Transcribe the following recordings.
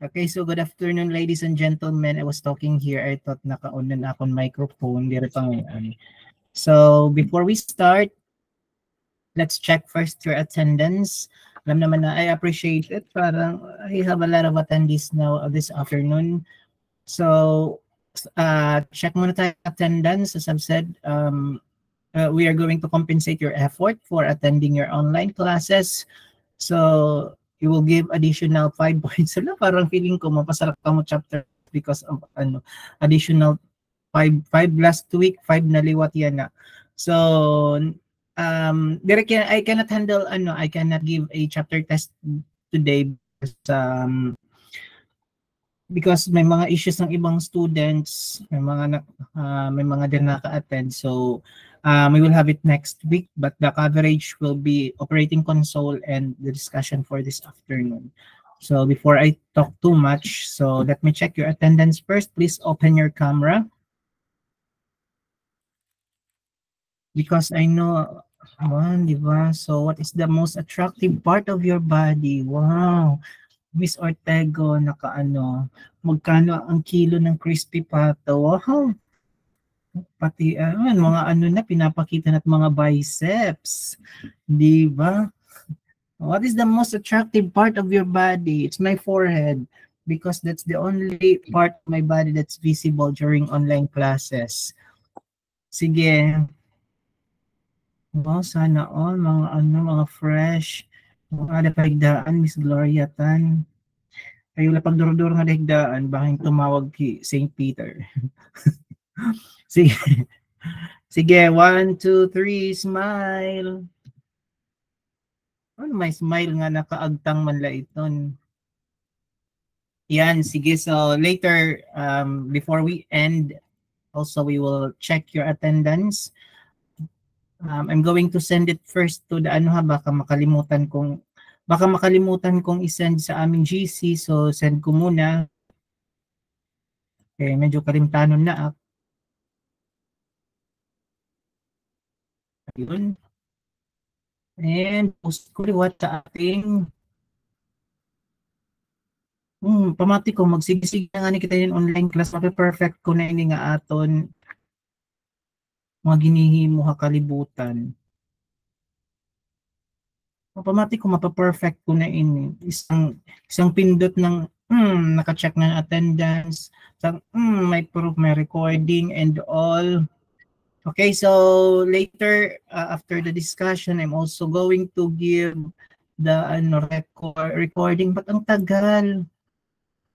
Okay, so good afternoon, ladies and gentlemen. I was talking here. I thought naka-on na akong microphone. Dire pa ngayon. So, before we start, let's check first your attendance. Alam naman na I appreciate it. Parang I have a lot of attendees now this afternoon. So, check muna tayo attendance. As I've said, we are going to compensate your effort for attending your online classes. So, you will give additional 5 points. Wala, parang feeling ko mapasarap ka mo chapter because of additional 5 last week, 5 na liwat yan na. So, direct I cannot handle, I cannot give a chapter test today because may mga issues ng ibang students, may mga din naka-attend. So, we will have it next week, but the coverage will be operating console and the discussion for this afternoon. So before I talk too much, so let me check your attendance first. Please open your camera. Because I know, diba? So what is the most attractive part of your body? Wow. Miss Ortego, magkano ang kilo ng crispy pato? Wow. Pati mga na pinapakita na't mga biceps, di ba? What is the most attractive part of your body? It's my forehead because that's the only part of my body that's visible during online classes. Sige. Wow, sana all mga fresh, mga dapagdaan, Miss Gloria Tan. Kayo lapag duro-duro nga dahigdaan, bakit tumawag ki St. Peter? Sige. Sige, 1, 2, 3, smile. Ano may smile nga nakaagtang man la iton. Yan, sige. So later, before we end, also we will check your attendance. I'm going to send it first to the baka makalimutan kong isend sa aming GC. So send ko muna. Okay, medyo kalimtanon na ako. Yun. And post ko liwat sa ating pamati ko magsigisig na nga ni kita yung online class, perfect ko na ini nga aton mga ginihimo ha kalibutan. Pamati ko mapaperfect ko na ini isang pindot ng naka-check na attendance, may proof, may recording and all. Okay, so later after the discussion, I'm also going to give the recording. But ang tagal.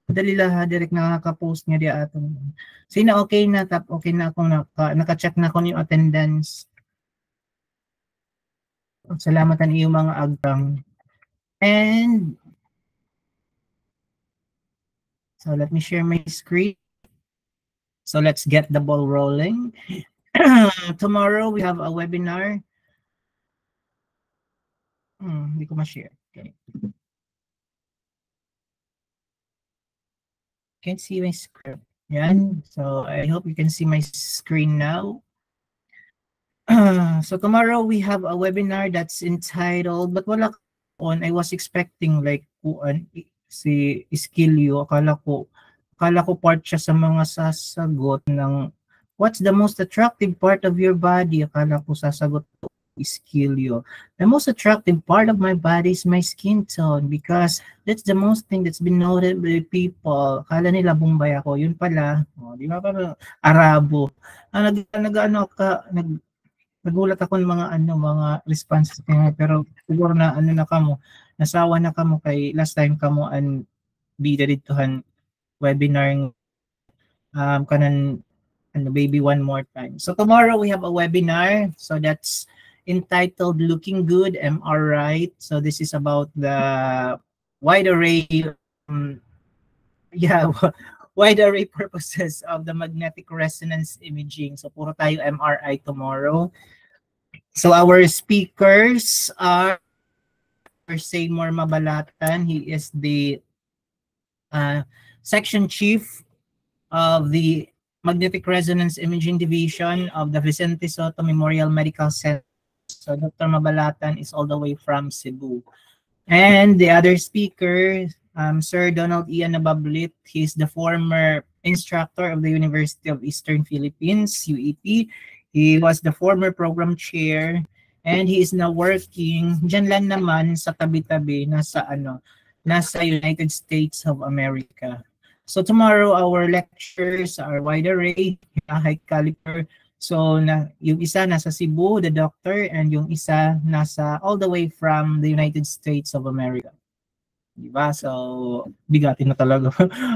Dali ha, direct nakaka-post nga di aton. Sino okay na akong naka-check na ko yung attendance. Salamatan iyo mga agtang. And so let me share my screen. So let's get the ball rolling. Tomorrow we have a webinar. Hindi ko ma-share. Okay. Can see my screen. Yan. So I hope you can see my screen now. So tomorrow we have a webinar that's entitled, but wala on. I was expecting like si Iskilio. Akala ko part siya sa mga sasagot ng what's the most attractive part of your body? Akala ko sasagot to Iskilio. The most attractive part of my body is my skin tone because that's the most thing that's been noted by people. Akala nila Bombay ako. Yun pala. Di ba parang Arabo. Nagulat ako ng mga responses niya, pero siguro na na kamo, nasawa na kamo kay last time kamo an bida ditohan webinar kanan baby one more time. So tomorrow we have a webinar, so that's entitled Looking Good, Am I Right? So this is about the wide array wide array purposes of the magnetic resonance imaging. So puro tayo MRI tomorrow. So our speakers are Seymour Mabalatan. He is the section chief of the Magnetic Resonance Imaging Division of the Vicente Soto Memorial Medical Center. So Dr. Mabalatan is all the way from Cebu. And the other speaker Sir Donald Ian Nabablit. He's the former instructor of the University of Eastern Philippines, UEP. He was the former program chair, and he is now working dyan lang naman sa tabi-tabi nasa United States of America. So tomorrow our lectures are wide array, high caliber. So yung isa nasa Cebu, the doctor, and yung isa nasa all the way from the United States of America. Diba? So, bigatin na talaga.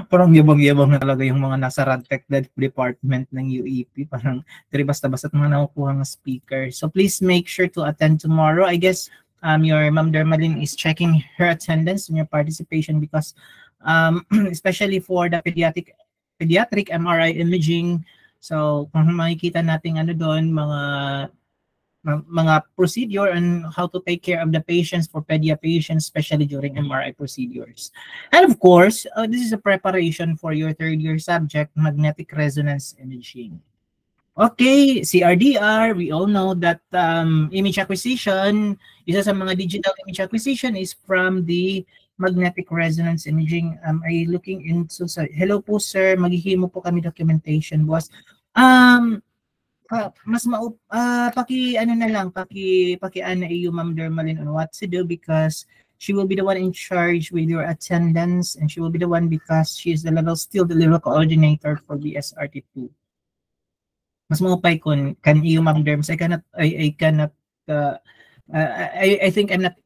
Parang yabang-yabang na talaga yung mga nasa RadTech department ng UEP. Parang dari basta-basta mga nakukuha ng speaker. So, please make sure to attend tomorrow. I guess your Ma'am Dermalyn is checking her attendance and your participation because especially for the pediatric MRI imaging. So, kung makikita natin doon, mga procedure on how to take care of the patients for pedia patients, especially during MRI procedures. And of course, this is a preparation for your third year subject, magnetic resonance imaging. Okay, CRDR, we all know that image acquisition, isa sa mga digital image acquisition is from the magnetic resonance imaging. Are looking into, hello po sir, maghihimo po kami documentation, boss. Mas paki ana iyo Ma'am Dermalyn on what to do because she will be the one in charge with your attendance and she will be the one because she is the level coordinator for the SRT2. Mas maupay kun kan iyo Ma'am Derms. I think I'm not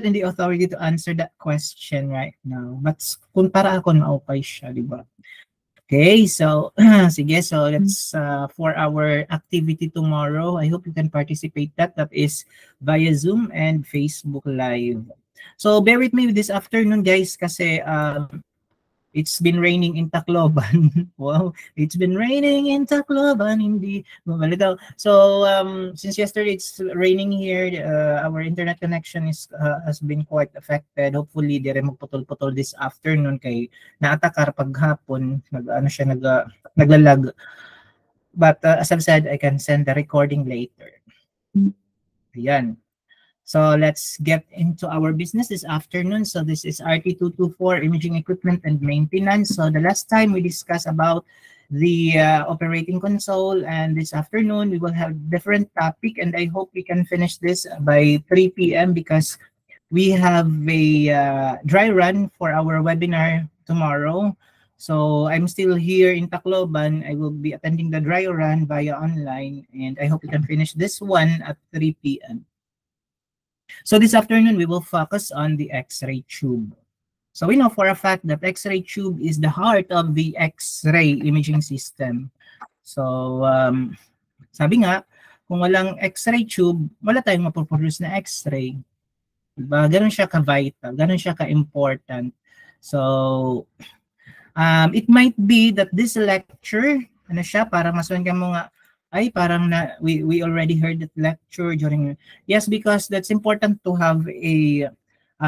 in the authority to answer that question right now. But kung para ako maupay siya, di ba? Okay, so sige, so that's for our activity tomorrow. I hope you can participate that is via Zoom and Facebook Live. So bear with me this afternoon guys kasi it's been raining in Tacloban. Wow, it's been raining in Tacloban, hindi bumaligaw. So since yesterday it's raining here, our internet connection has been quite affected. Hopefully dire magputol-putol this afternoon kay naatakar paghapon, naglalag. But as I've said, I can send the recording later. Ayan. So let's get into our business this afternoon. So this is RT224 imaging equipment and maintenance. So the last time we discussed about the operating console, and this afternoon we will have different topic, and I hope we can finish this by 3 p.m. because we have a dry run for our webinar tomorrow. So I'm still here in Tacloban. I will be attending the dry run via online, and I hope we can finish this one at 3 p.m. So this afternoon, we will focus on the X-ray tube. So we know for a fact that X-ray tube is the heart of the X-ray imaging system. So sabi nga, kung walang X-ray tube, wala tayong mapoproduce na X-ray. Diba? Ganun siya ka-vital, ganun siya ka-important. So it might be that this lecture, para masuhan ka mo nga, ay parang we already heard that lecture during, yes, because that's important to have a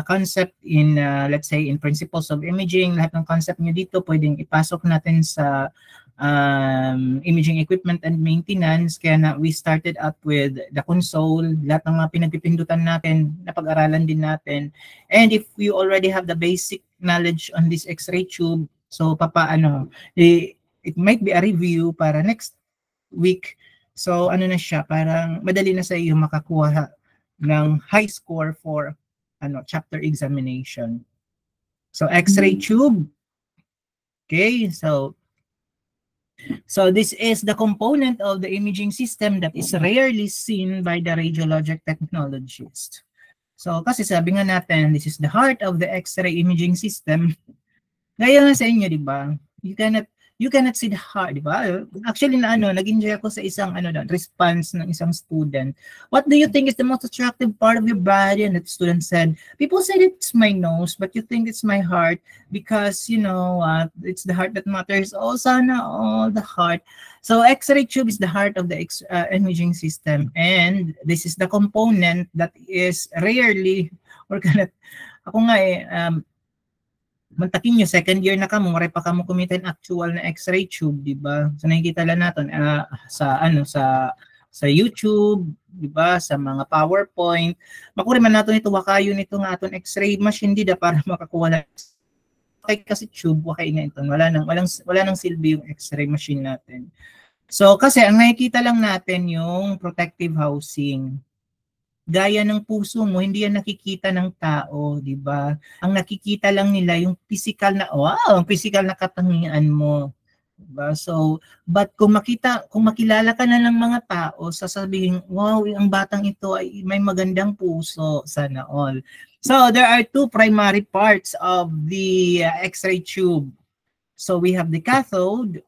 concept in let's say in principles of imaging. Lahat ng concept nyo dito pwedeng ipasok natin sa imaging equipment and maintenance. Kaya we started out with the console, lahat ng mga pinagpipindutan natin, napag-aralan din natin. And if you already have the basic knowledge on this X-ray tube, so it might be a review para next week. So na siya, parang madali na sa iyo makakuha ng high score for chapter examination. So X-ray tube. Okay, so this is the component of the imaging system that is rarely seen by the radiologic technologist. So kasi sabi nga natin, this is the heart of the X-ray imaging system. Gaya nga sa inyo, di ba? You cannot see the heart, di ba? Actually, nag-enjoy ako sa isang response ng isang student. What do you think is the most attractive part of your body? And that student said, people say it's my nose, but you think it's my heart because, it's the heart that matters. Oh, sana all the heart. So X-ray tube is the heart of the imaging system. And this is the component that is rarely, ako nga mantakin nyo, second year na kamo, maray pa kamo kumita yung actual na X-ray tube, di ba? So nakikita lang natin sa sa YouTube, di ba, sa mga PowerPoint. Makuri man nato nito wakayo nito nga aton X-ray machine dida para makakuha lang. Okay, kasi tube wakay nga ito. Wala nang silbi yung X-ray machine natin. So kasi ang nakikita lang natin yung protective housing. Gaya ng puso mo, hindi yan nakikita ng tao, di ba? Ang nakikita lang nila yung physical na, ang physical na katangian mo. Diba? So, but kung makilala ka na ng mga tao, sasabihin, wow, ang batang ito ay may magandang puso, sana all. So, there are two primary parts of the X-ray tube. So, we have the cathode.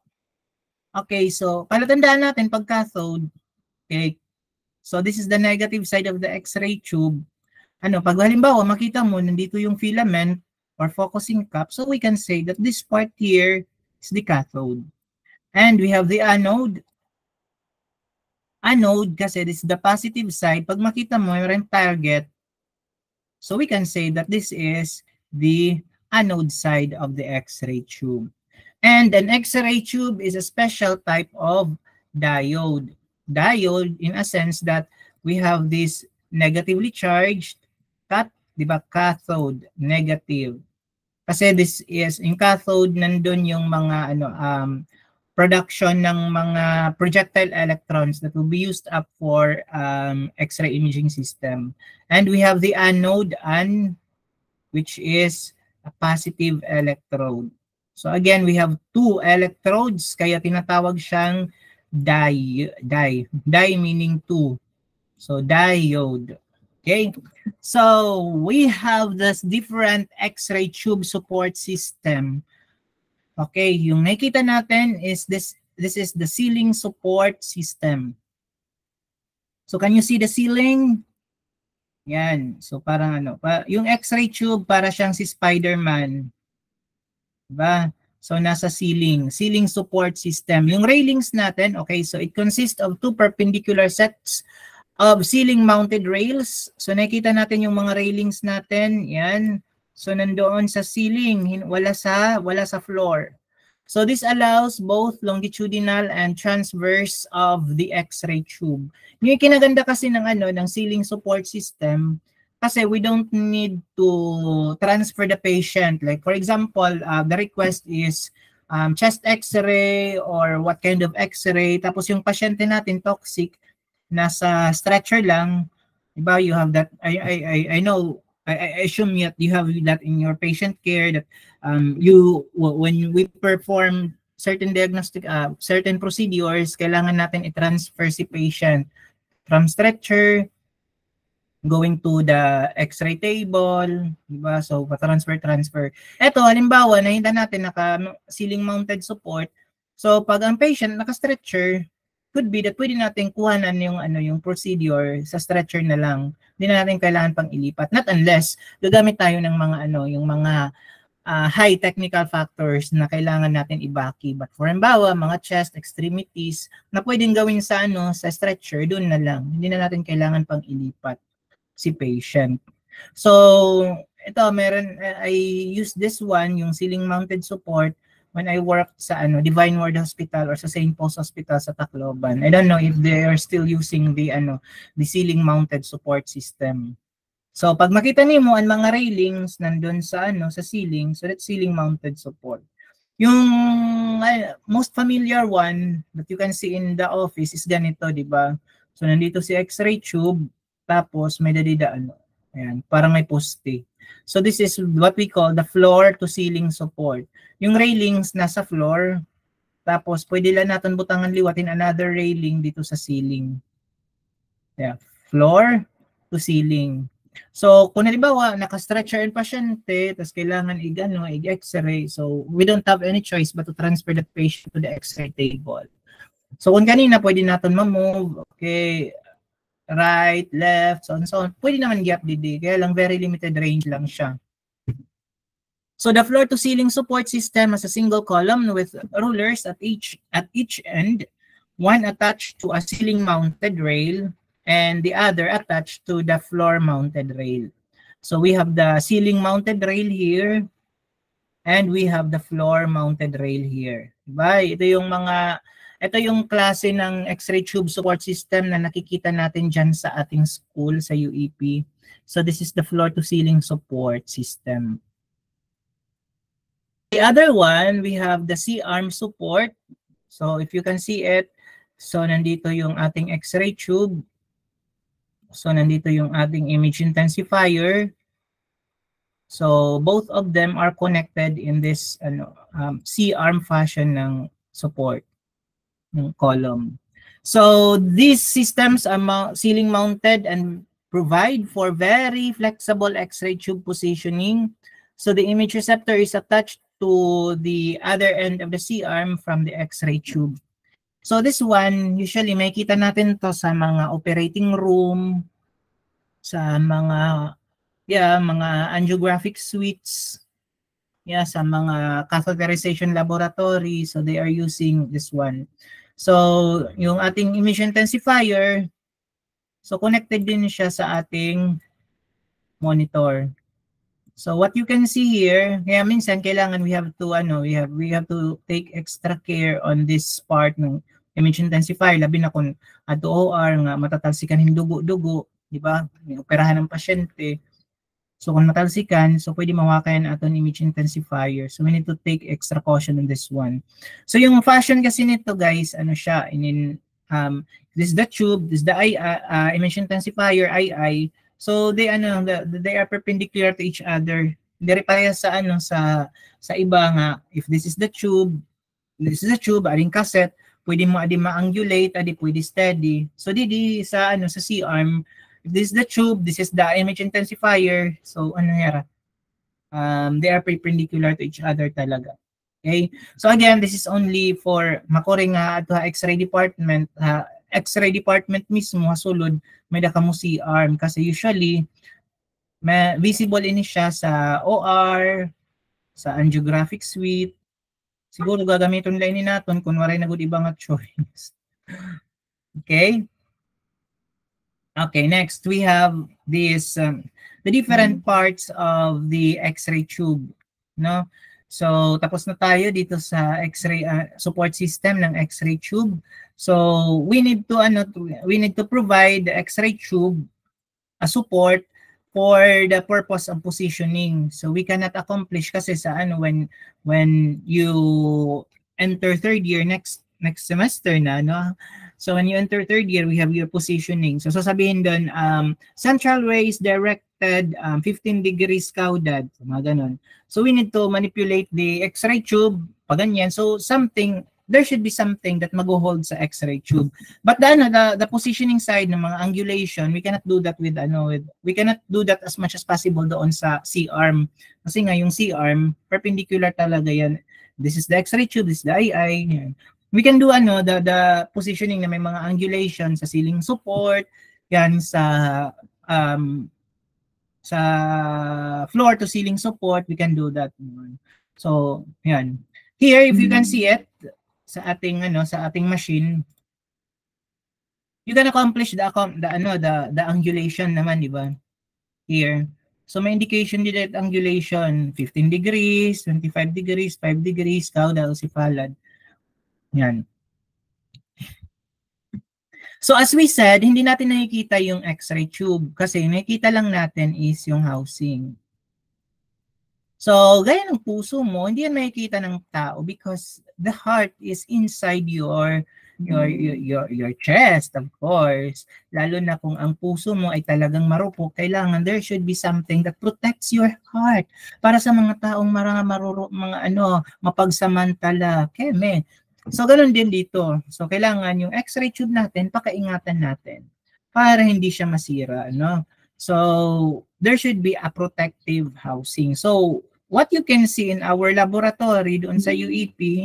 Okay, so, palatandaan natin pag cathode, okay, so this is the negative side of the X-ray tube. Pag halimbawa makita mo nandito yung filament or focusing cup, so we can say that this part here is the cathode. And we have the anode. Anode kasi this is the positive side. Pag makita mo yung target, so we can say that this is the anode side of the X-ray tube. And an X-ray tube is a special type of diode. Diode in a sense that we have this negatively charged cathode, negative. Kasi this is, in cathode, nandun yung mga production ng mga projectile electrons that will be used up for X-ray imaging system. And we have the anode, which is a positive electrode. So again, we have two electrodes, kaya tinatawag siyang di meaning two. So diode. Okay, so we have this different X-ray tube support system. Okay, yung nakita natin is this is the ceiling support system. So can you see the ceiling? Yan. So parang yung X-ray tube para siyang si Spider-Man. Diba? So nasa ceiling support system. Yung railings natin, okay, so it consists of two perpendicular sets of ceiling mounted rails. So nakita natin yung mga railings natin, yan. So nandoon sa ceiling, wala sa floor. So this allows both longitudinal and transverse of the X-ray tube. Yung kinaganda kasi ng ceiling support system, kasi we don't need to transfer the patient. Like for example, the request is chest X-ray or what kind of X-ray. Tapos yung pasyente natin toxic, nasa stretcher lang. Diba? You have that. I know. I assume you have that in your patient care that when we perform certain diagnostic, certain procedures, kailangan natin i-transfer si patient from stretcher going to the X-ray table, diba? So, transfer. Ito, halimbawa, nakita natin naka-ceiling mounted support. So, pag ang patient naka-stretcher, could be that pwede natin kuhanan yung procedure sa stretcher na lang. Hindi na natin kailangan pang ilipat. Not unless gagamit tayo ng mga yung mga high technical factors na kailangan natin ibaki. But for halimbawa, mga chest extremities na pwedeng gawin sa sa stretcher, doon na lang. Hindi na natin kailangan pang ilipat si patient. So, ito I use this one, yung ceiling mounted support, when I worked sa Divine Word Hospital or sa St. Paul's Hospital sa Tacloban. I don't know if they are still using the ceiling mounted support system. So pag makita niyo ang mga railings nandun sa sa ceiling, so that's ceiling mounted support. Yung most familiar one that you can see in the office is ganito, di ba? So nandito si X-ray tube, tapos may dadida ayan, parang may poste. So this is what we call the floor to ceiling support. Yung railings nasa floor, tapos pwede lang natin butangan liwatin another railing dito sa ceiling. Yeah, floor to ceiling. So kung halimbawa naka-stretcher ang pasyente, tapos kailangan i-X-ray, so we don't have any choice but to transfer the patient to the X-ray table. So kung kanina pwede natin ma-move, okay, right, left, so on. Pwede naman gap didi, kaya lang very limited range lang siya. So the floor to ceiling support system has a single column with rulers at each end, one attached to a ceiling mounted rail and the other attached to the floor mounted rail. So we have the ceiling mounted rail here and we have the floor mounted rail here. Diba? Ito yung mga Ito yung klase ng X-ray tube support system na nakikita natin dyan sa ating school, sa UEP. So this is the floor-to-ceiling support system. The other one, we have the C-arm support. So if you can see it, so nandito yung ating X-ray tube. So nandito yung ating image intensifier. So both of them are connected in this C-arm fashion ng support ng column. So these systems are ceiling mounted and provide for very flexible X-ray tube positioning. So the image receptor is attached to the other end of the C-arm from the X-ray tube. So this one, usually makita natin to sa mga operating room, sa mga angiographic suites, sa mga catheterization laboratory. So they are using this one. So yung ating image intensifier, so connected din siya sa ating monitor. So what you can see here, kaya minsan kailangan we have to take extra care on this part ng image intensifier, labi na kung ato OR nga matatalsikan yung dugo-dugo, di ba? May operahan ng pasyente. So kung matalsikan, so pwede mawakan aton image intensifier. So we need to take extra caution on this one. So yung fashion kasi nito guys, ano siya, this is the tube, this is the image intensifier, II. So they are perpendicular to each other. Hindi parehas sa iba nga, if this is the tube, ading cassette, pwede mo adi ma-angulate, adi pwede steady. So di sa C-arm, if this is the tube, this is the image intensifier. So they are perpendicular to each other talaga. Okay? So again, this is only for makoring at X-ray department. X-ray department mismo sulod may daka mo C-arm kasi usually visible ini siya sa OR, sa angiographic suite. Siguro gagamiton lang ni naton kung waray na gud ibang choice. Okay? Okay, next we have this the different parts of the X-ray tube, no? So tapos na tayo dito sa X-ray support system ng X-ray tube. So we need to provide the X-ray tube a support for the purpose of positioning. So we cannot accomplish kasi sa when you enter third year next semester na, no? So when you enter third year, we have your positioning. So sasabihin doon, central ray is directed 15 degrees caudad. So, mga ganun. So we need to manipulate the X-ray tube, pa ganyan. So there should be something that mag-hold sa X-ray tube. But the positioning side ng mga angulation, we cannot do that we cannot do that as much as possible doon sa C-arm. Kasi nga yung C-arm, perpendicular talaga yan. This is the X-ray tube, this is the II. Yan. We can do the positioning na may mga angulation sa ceiling support, yan sa floor to ceiling support, we can do that. So, yan. Here if you can see it sa ating machine, you can accomplish the angulation naman, di ba? Here. So may indication dito angulation 15 degrees, 25 degrees, 5 degrees, caudal si palad. Yan. So as we said, hindi natin nakikita yung X-ray tube kasi nakikita lang natin is yung housing. So gaya ng puso mo, hindi yan makikita ng tao because the heart is inside your chest, of course. Lalo na kung ang puso mo ay talagang marupok, kailangan there should be something that protects your heart para sa mga taong mapagsamantala. Keme. So, ganun din dito. So, kailangan yung X-ray tube natin, pakaingatan natin para hindi siya masira, no? So, there should be a protective housing. So, what you can see in our laboratory doon sa UEP,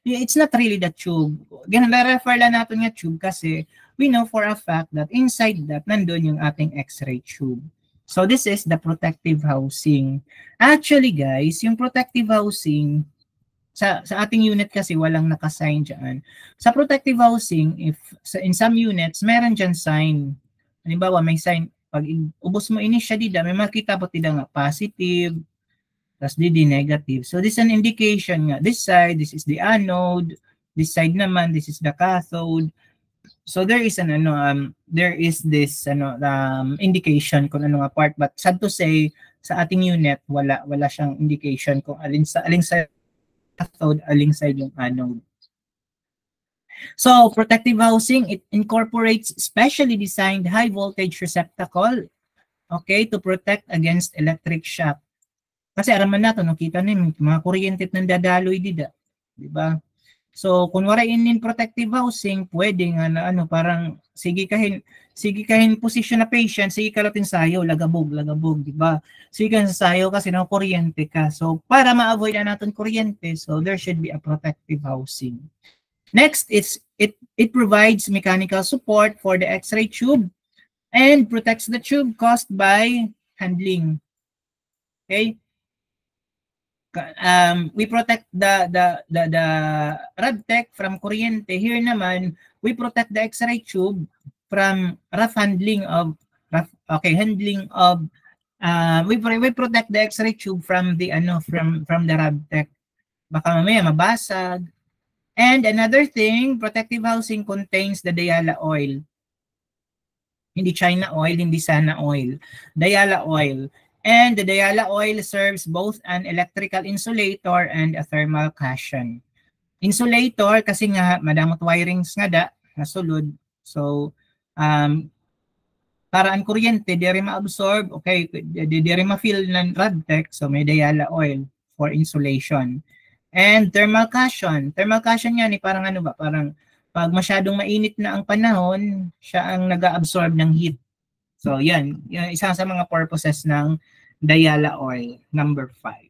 it's not really the tube. Na-refer lang natin yung tube kasi we know for a fact that inside that, nandun yung ating X-ray tube. So, this is the protective housing. Actually, guys, yung protective housing, sa ating unit kasi walang naka-sign dyan. Sa protective housing, in some units, meron dyan sign. Halimbawa, may sign. Pag ubos mo ini siya dida, may makita po tida nga positive, tapos didi negative. So this is an indication nga. This side, this is the anode, This side naman, this is the cathode. So there is an there is this indication kung ano nga part, but sad to say sa ating unit wala siyang indication kung alin side cathode, alin side yung anode. So protective housing, it incorporates specially designed high voltage receptacle, okay, to protect against electric shock. Kasi araman nato no kita ni mga kuryente nang dadaloy dida, di ba? So kung wala in protective housing, pwede nga na parang sige kahin position na patient, sige kalatin sayo, lagabog, di ba? Sige kan sayo kasi na kuryente ka. So para ma-avoid na natin kuryente, so there should be a protective housing. Next, it provides mechanical support for the X-ray tube and protects the tube caused by handling. Okay. We protect the RadTech from kuryente. Here naman, we protect the X-ray tube from rough handling of we protect the X-ray tube from the from the RadTech. Baka mamaya mabasag. And another thing, protective housing contains the Diala oil. Hindi China oil, hindi Sana oil. Diala oil. And the Diala oil serves both an electrical insulator and a thermal cushion. Insulator kasi nga madamot wirings nga nasulod. So para ang kuryente di rin ma-absorb, okay, di rin ma-fill ng RadTech, so may Diala oil for insulation. And thermal cushion. Thermal cushion yan, parang parang pag masyadong mainit na ang panahon, siya ang nag-absorb ng heat. So yan isa sa mga purposes ng Diala oil, number 5.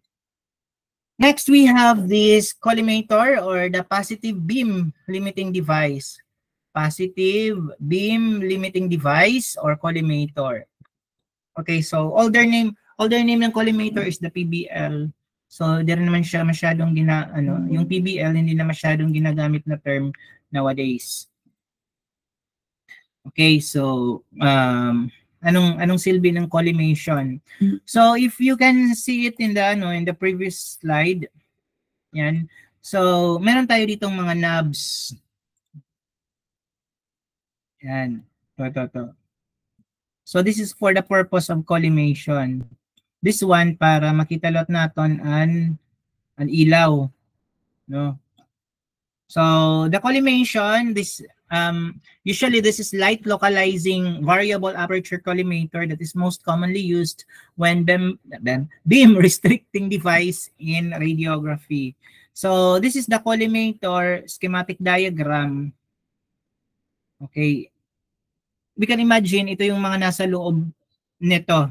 Next, we have this collimator or the positive beam limiting device. Positive beam limiting device or collimator. Okay, so older name ng collimator is the PBL. So, di rin naman siya masyadong yung PBL hindi na masyadong ginagamit na term nowadays. Okay, so anong silbi ng collimation? So, if you can see it in the previous slide, yan. So, meron tayo ditong mga knobs. Yan. To. So, this is for the purpose of collimation. This one para makita lot naton an ilaw, no? So the collimation, this usually this is light localizing variable aperture collimator that is most commonly used when beam restricting device in radiography. So this is the collimator schematic diagram. Okay. We can imagine ito yung mga nasa loob nito.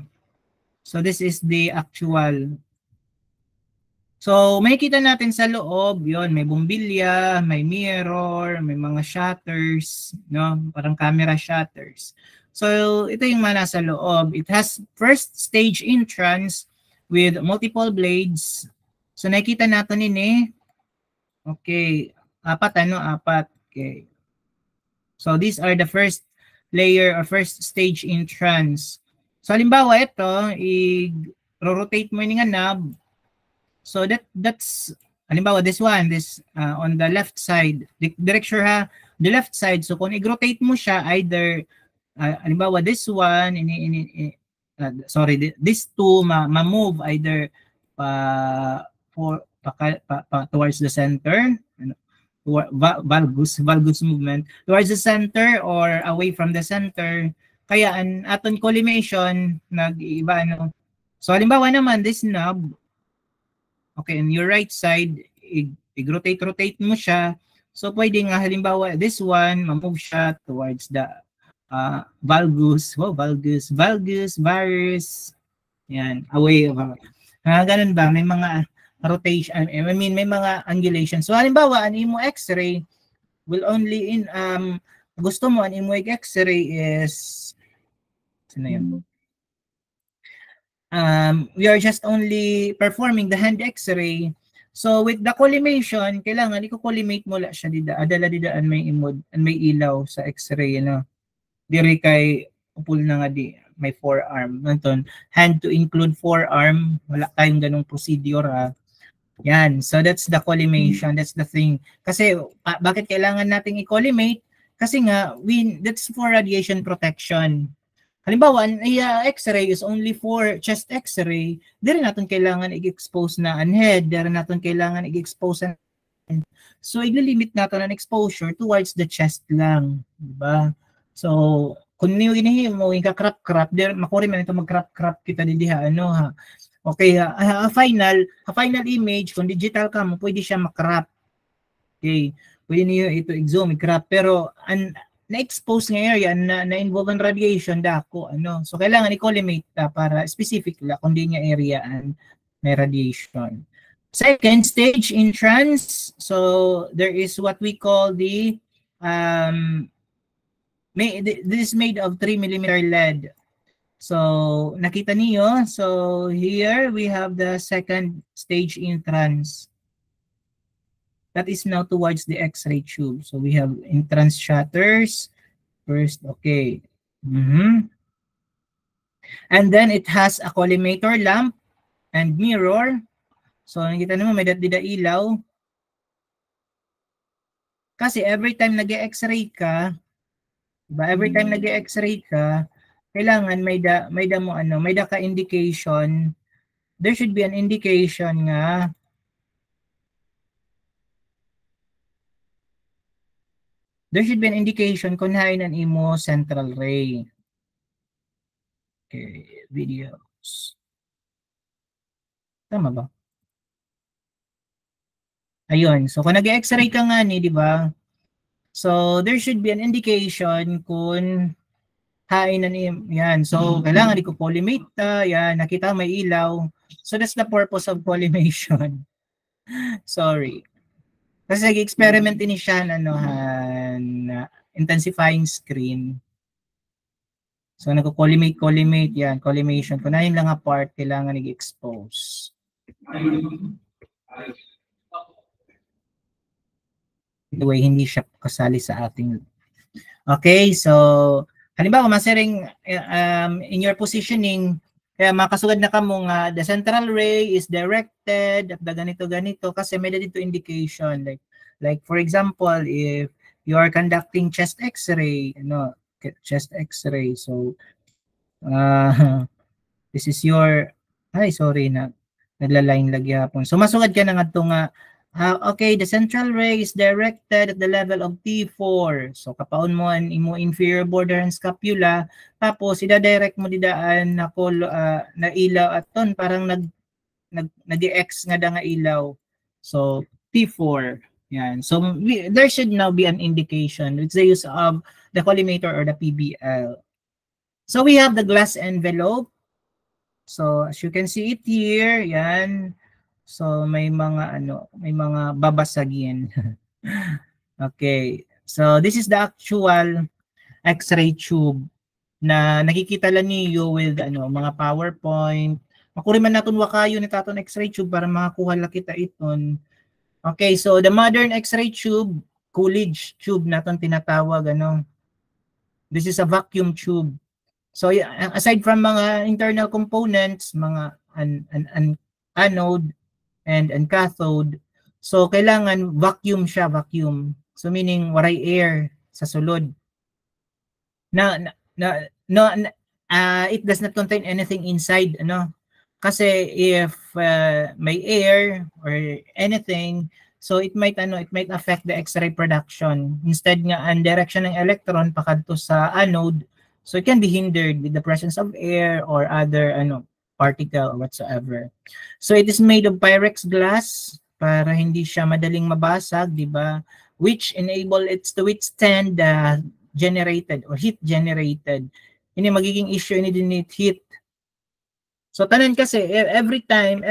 So this is the actual. So makikita natin sa loob, yon may bumbilya, may mirror, may mga shutters, no? Parang camera shutters. So ito yung mga nasa loob. It has first stage entrance with multiple blades. So nakikita natin ini. Okay, apat. Okay. So these are the first layer or first stage entrance. So halimbawa ito, i-rotate mo yung knob. So that's halimbawa this one, on the left side, direction ha, the left side. So kung i-rotate mo siya either halimbawa this one this two ma-move either towards the center, valgus movement towards the center or away from the center. Kaya ang aton collimation nag-iiba So halimbawa naman this knob, okay, on your right side, i-rotate mo siya. So pwede nga halimbawa this one, ma-move siya towards the valgus, varus. Yan, away. Ganun ba? May mga rotation, I mean may mga angulation. So halimbawa ang imo X-ray will only gusto mo ang imo X-ray is we are just only performing the hand X-ray. So with the collimation, kailangan i-collimate mo la siya adala didaan may imod and may ilaw sa X-ray Diri kay upul na nga di may forearm nanton hand to include forearm, wala tayong ganung procedure Yan. So that's the collimation. That's the thing. Kasi bakit kailangan nating i-collimate? Kasi nga, that's for radiation protection. Halimbawa, ang X-ray is only for chest X-ray. Di rin natin kailangan i-expose na ang head. Di rin natin kailangan i-expose ang so, i-limit natin ang exposure towards the chest lang. Diba? So, kung niyo mo, ka-crop-crop, makuri man ito mag-crop-crop kita diha, ano ha. Okay, a final image, kung digital ka mo, pwede siya makrap. Okay, pwede niyo ito i-zoom, i-crop. Pero, na-expose nga area, na-involve ang radiation, dako, ano. So, kailangan i-collimate para specific la, kung di niya area may radiation. Second stage in trans, so there is what we call the, this is made of 3mm lead. So, nakita niyo, so here we have the second stage in trans. That is now towards the X-ray tube. So, we have entrance shutters. First, okay. And then it has a collimator lamp and mirror. So, nakita naman may dida ilaw. Kasi every time nag-X-ray ka, diba? Every time nag-X-ray ka, kailangan may da ka indication. There should be an indication nga kung hain ang imo central ray. Okay, videos. Tama ba? Ayun. So, kung nag-X-ray ka nga ni, di ba? So, there should be an indication kung hain na yan. So, kailangan i-collimate yan. Nakita may ilaw. So, that's the purpose of collimation. Sorry. Kasi nag-experiment din siya intensifying screen. So, nag-collimate yan. Collimation. Kung na yun lang part, kailangan nag-expose. Anyway, hindi siya kasali sa ating. Okay, so halimbawa masering in your positioning, kaya makasugad na kamo nga the central ray is directed at the ganito kasi may dito indication like for example if you are conducting chest X-ray, chest X-ray, so this is your nagla-line lagi hapon. So masugad ka na ngadto nga okay, the central ray is directed at the level of T4. So, kapaon mo ang imo inferior border and scapula. Tapos, ida-direct mo didaan na ilaw at ton. Parang nag-X nga da nga ilaw. So, T4. Yan. So, there should now be an indication. It's the use of the collimator or the PBL. So, we have the glass envelope. So, as you can see it here, yan. So may mga babasagin. Okay. So this is the actual X-ray tube na nakikita lang niyo with mga PowerPoint. Makuri man naton wakayo ni taton X-ray tube para makakuha la kita iton. Okay, so the modern X-ray tube, Coolidge tube naton tinatawag This is a vacuum tube. So aside from mga internal components, mga anode and cathode. So, kailangan vacuum siya, vacuum. So, meaning, waray air sa sulod. It does not contain anything inside, Kasi if may air or anything, so it might affect the X-ray production. Instead nga, ang direction ng electron pakadto sa anode, so it can be hindered with the presence of air or other, particle or whatsoever. So it is made of Pyrex glass para hindi siya madaling mabasag, di ba? Which enable it to withstand the generated or heat generated. Ini magiging issue ini din heat. So tanan kasi every time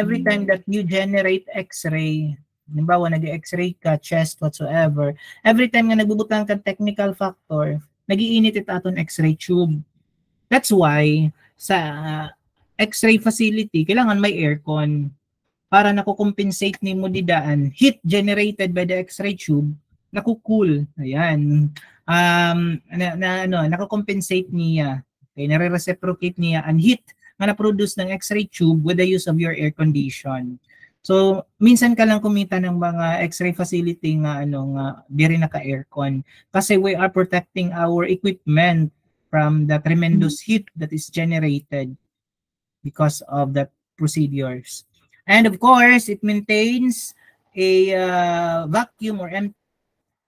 that you generate X-ray, halimbawa nag-X-ray ka, chest, whatsoever, every time nga nagbubutang ka technical factor, nag-iinit ito aton X-ray tube. That's why sa X-ray facility, kailangan may aircon para nakukompensate ni mo didaan heat generated by the X-ray tube, nakukool. Ayan. Nakukompensate niya. Okay, nare-reciprocate niya ang heat na na-produce ng X-ray tube with the use of your air condition. So, minsan ka lang kumita ng mga X-ray facility nga nga di rin naka-aircon kasi we are protecting our equipment from the tremendous heat that is generated because of that procedures. And of course, it maintains a vacuum or empty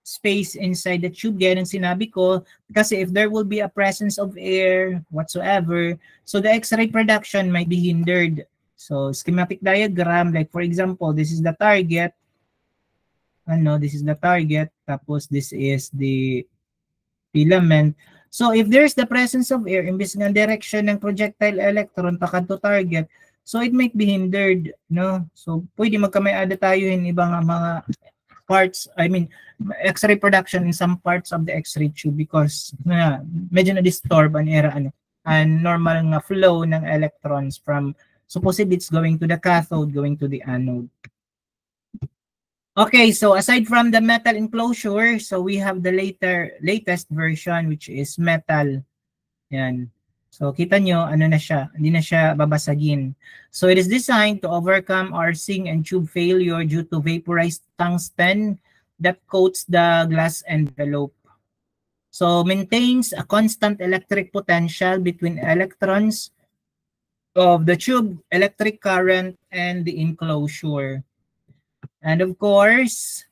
space inside the tube. Yan ang sinabi ko kasi if there will be a presence of air whatsoever, so the X-ray production might be hindered. So schematic diagram, like for example, this is the target. This is the target. Tapos this is the filament. So if there's the presence of air, imbis ng direction ng projectile electron pakadto target, so it might be hindered, no? So pwede magkamay-ada tayo in ibang mga parts, I mean, X-ray production in some parts of the X-ray tube because medyo na-disturb ang normal nga flow ng electrons from, supposedly it's going to the cathode, going to the anode. Okay, so aside from the metal enclosure, so we have the latest version which is metal. Yan. So kita nyo, na siya, hindi na siya babasagin. So it is designed to overcome arcing and tube failure due to vaporized tungsten that coats the glass envelope. So maintains a constant electric potential between electrons of the tube, electric current, and the enclosure. And of course,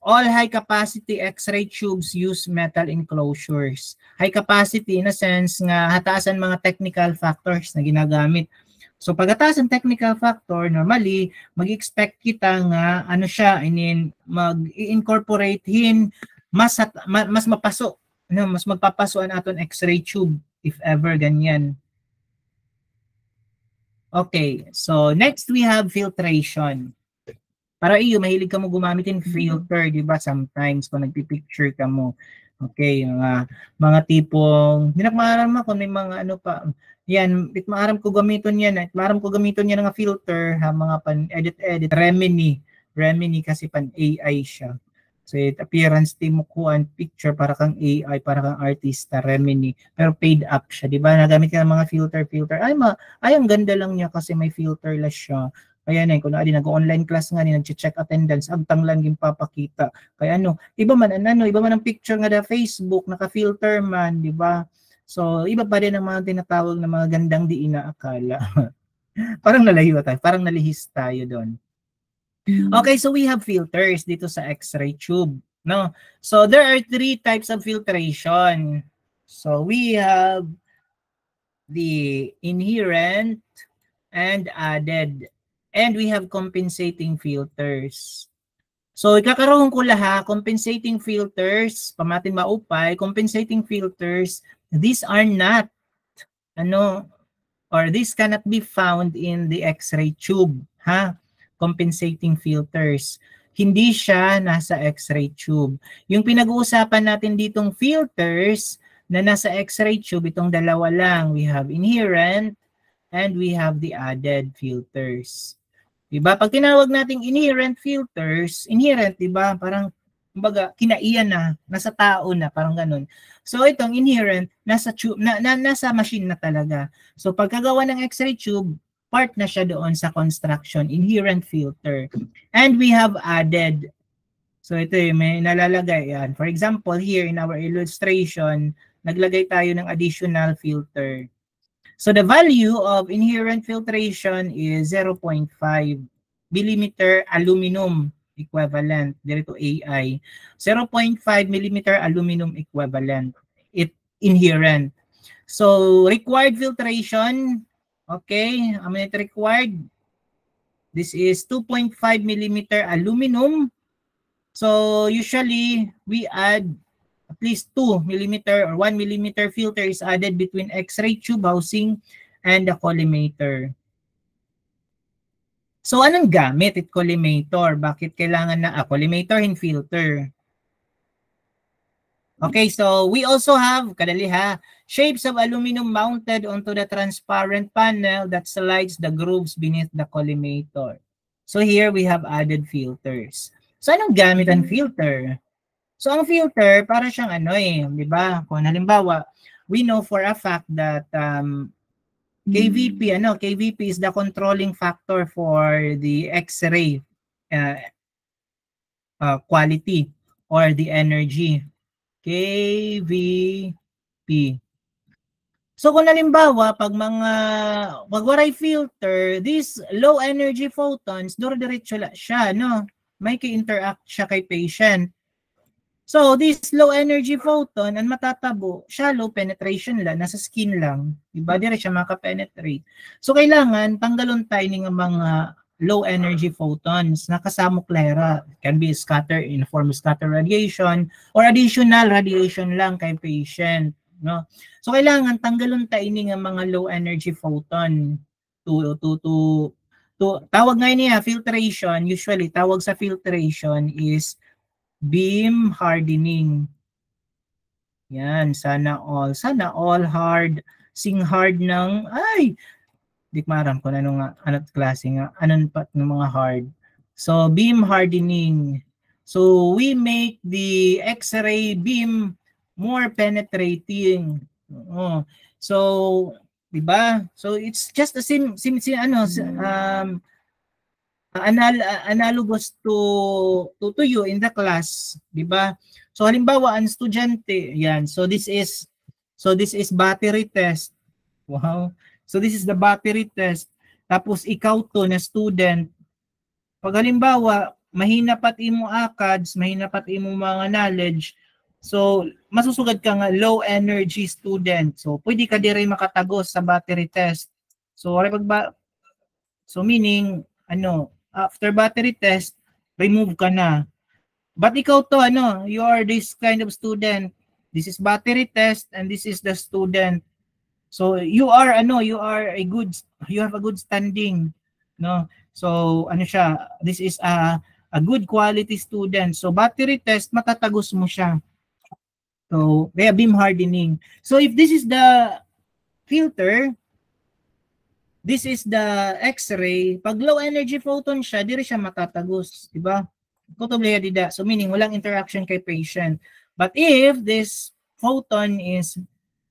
all high-capacity X-ray tubes use metal enclosures. High capacity in a sense nga hataasan mga technical factors na ginagamit. So pagkataasan technical factor, normally, mag-expect kita nga mag-incorporate mas mapaso, mas magpapaso ang aton X-ray tube if ever ganyan. Okay, so next we have filtration. Para iyo, mahilig ka mo gumamitin filter, di ba? Sometimes, kung nagpipicture ka mo. Okay, mga tipong, hindi na maaram ako, may mga yan, maaram ko gamiton yan, ng filter, mga pan-edit, Remini kasi pan-AI siya. So, appearance, mo kuhan, picture, para kang AI, para kang artista, Remini. Pero paid up siya, di ba? Nagamit ka ng mga filter. Ay, ang ganda lang niya kasi may filterless siya. Kaya kung nag-online class nga nag-check attendance, agtang lang yung papakita. Kaya iba man ang picture nga da Facebook, naka-filter man, di ba? So, iba pa rin ang mga tinatawag na mga gandang di inaakala. Parang nalayo tayo, parang nalihis tayo doon. Okay, so we have filters dito sa X-ray tube, no? So, there are 3 types of filtration. So, we have the inherent and added. And we have compensating filters. So, ikakaroon ko compensating filters, pamatin maupay, compensating filters, these are not, or this cannot be found in the X-ray tube, compensating filters. Hindi siya nasa X-ray tube. Yung pinag-uusapan natin ditong filters na nasa X-ray tube, itong dalawa lang. We have inherent and we have the added filters. Diba? Pag tinawag nating inherent filters, diba? Parang, kumbaga, kinaiyan na, nasa tao na, parang ganun. So, itong inherent, nasa tube, nasa machine na talaga. So, pagkagawa ng X-ray tube, part na siya doon sa construction, inherent filter. And we have added. So, ito may nalalagay yan. For example, here in our illustration, naglagay tayo ng additional filter. So the value of inherent filtration is 0.5 millimeter aluminum equivalent, dito AI. 0.5 millimeter aluminum equivalent. It inherent. So required filtration, okay, it required. This is 2.5 millimeter aluminum. So usually we add at least 2 millimeter or 1 millimeter filter is added between X-ray tube housing and the collimator. So, anong gamit it collimator? Bakit kailangan na collimator and filter? Okay, so we also have, shapes of aluminum mounted onto the transparent panel that slides the grooves beneath the collimator. So, here we have added filters. So, anong gamit ang filter? So, ang filter, para siyang di ba? Kung halimbawa, we know for a fact that KVP, ano, KVP is the controlling factor for the X-ray quality or the energy. KVP. So kung halimbawa, pag waray filter, these low energy photons, duro-diretso siya, no? May ki-interact siya kay patient. So, this low energy photon, ang matatabo, shallow penetration lang, nasa skin lang. Diba? Dire siya makapenetrate. So, kailangan tanggalon tayo ng mga low energy photons na kasama klera. It can be scattered in the form of scatter radiation or additional radiation lang kay patient. No? So, kailangan tanggalon tayo ng mga low energy photon to tawag ngayon niya, filtration. Usually, tawag sa filtration is beam hardening. Yan, sana all hard, sing hard ng, ay, di maram ko na anong klase nga, anong pat ng mga hard. So, beam hardening. So, we make the X-ray beam more penetrating. So, di ba? So, it's just the same analogous to you in the class, di ba? So halimbawa ang estudyante, yan. So this is battery test. Wow. So this is the battery test. Tapos ikaw to na student. Pag halimbawa mahina pat imo ACADS, mahina pat imo mga knowledge, so masusugad ka nga low energy student. So pwede ka dire makatagos sa battery test. So meaning after battery test, remove ka na. But ikaw to, you are this kind of student. This is battery test and this is the student. So you have a good standing, no? So this is a good quality student. So battery test, matatagos mo siya. So kaya beam hardening. So if this is the filter, this is the X-ray. Pag low energy photon siya, dire siya matatagos, di ba? Kutubleya dida. So meaning walang interaction kay patient. But if this photon is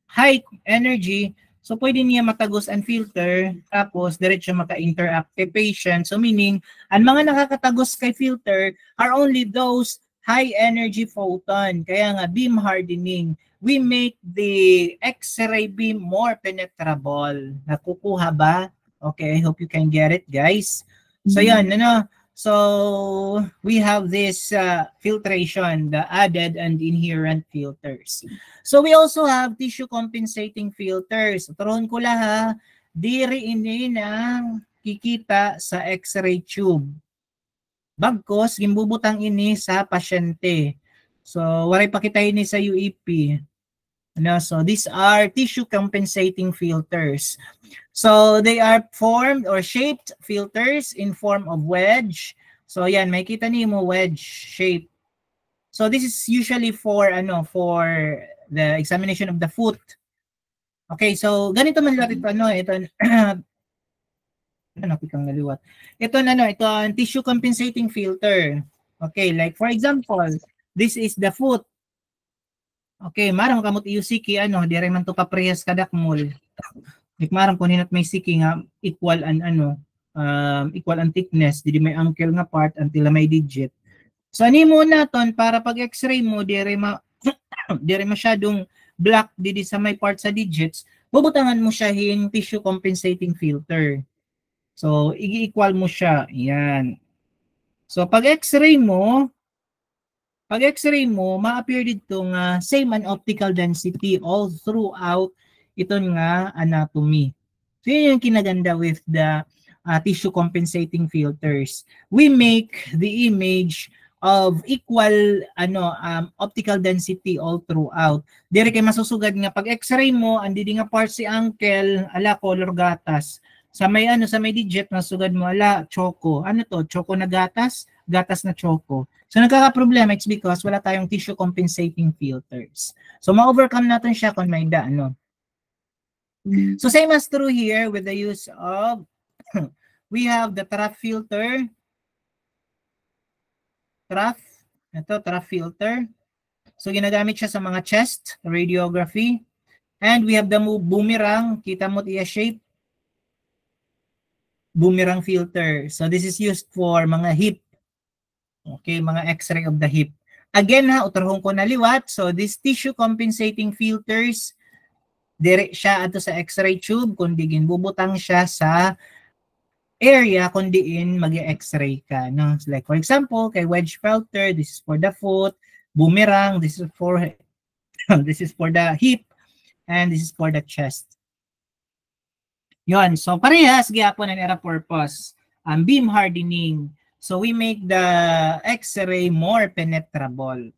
high energy, so pwede niya matagos and filter, tapos diretso maka-interact kay patient. So meaning, ang mga nakakatagos kay filter are only those high energy photon. Kaya nga beam hardening. We make the X-ray beam more penetrable. Nakukuha ba? Okay, I hope you can get it, guys. So yan, so we have this filtration, the added and inherent filters. So we also have tissue compensating filters. Turuan ko lang ha, diri ini nang kikita sa X-ray tube. Bagkos, gimbubutang ini sa pasyente. So waray pakita ini sa UEP. So these are tissue compensating filters. So they are formed or shaped filters in form of wedge. So yan, makita niyo mo wedge shape. So this is usually for the examination of the foot. Okay, so ganito man lang ito ito ang tissue compensating filter. Okay, like for example, this is the foot. Okay, marang kamot iyo siki dire man to paprehas kadak mol. Marang kun hinat may siki nga equal an thickness dili may ankle nga part until may digit. So ani mo naton para pag X-ray mo dire masyadong black didi sa may part sa digits, bubutangan mo siya hin tissue compensating filter. So i-equal mo siya. Yan. So pag X-ray mo, ma-appear dito nga same an optical density all throughout ito nga anatomy. So yun yung kinaganda with the tissue compensating filters. We make the image of equal optical density all throughout. Dire kay masusugad nga pag X-ray mo andi nga part si ankle ala color gatas. Sa may digit masugad mo ala choco. Ano to? Choco na gatas na choco. So nagkaka-problema, it's because wala tayong tissue compensating filters. So ma-overcome natin siya kung may So same as true here with the use of, we have the TRAF filter. TRAF filter. So ginagamit siya sa mga chest radiography. And we have the boomerang. Kita mo iya shape. boomerang filter. So this is used for mga hip. Okay, mga x-ray of the hip. Again ha, uturhon ko na liwat. So this tissue compensating filters, dire siya ato sa x-ray tube, kundi ginbubutang siya sa area kundiin mag-x-ray ka. No? So like for example, kay wedge filter, this is for the foot, boomerang, this is for this is for the hip, and this is for the chest. Yon, so parehas gyapon ang era purpose. Beam hardening. So we make the X-ray more penetrable.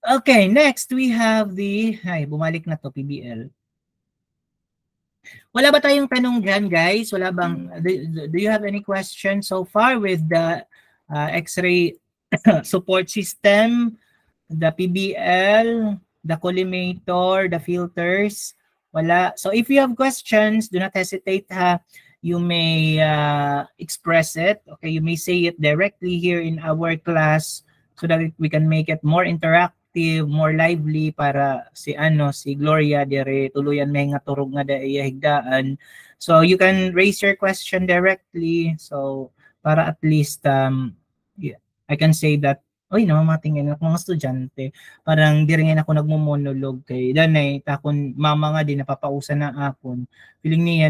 Okay, next we have the, ay, bumalik na to, PBL. Wala ba tayong tanong dyan, guys? Wala bang, do you have any questions so far with the X-ray support system, the PBL, the collimator, the filters? Wala. So if you have questions, do not hesitate ha. You may express it. Okay, you may say it directly here in our class so that we can make it more interactive, more lively para si Gloria dire tuluyan may nga turog nga daya higdaan. So you can raise your question directly. So para at least yeah, I can say that oy namamatingin ako mga estudyante. Parang di rin ako nagmo-monologue kay danay takon mama nga din napapausa na akon. Feeling niya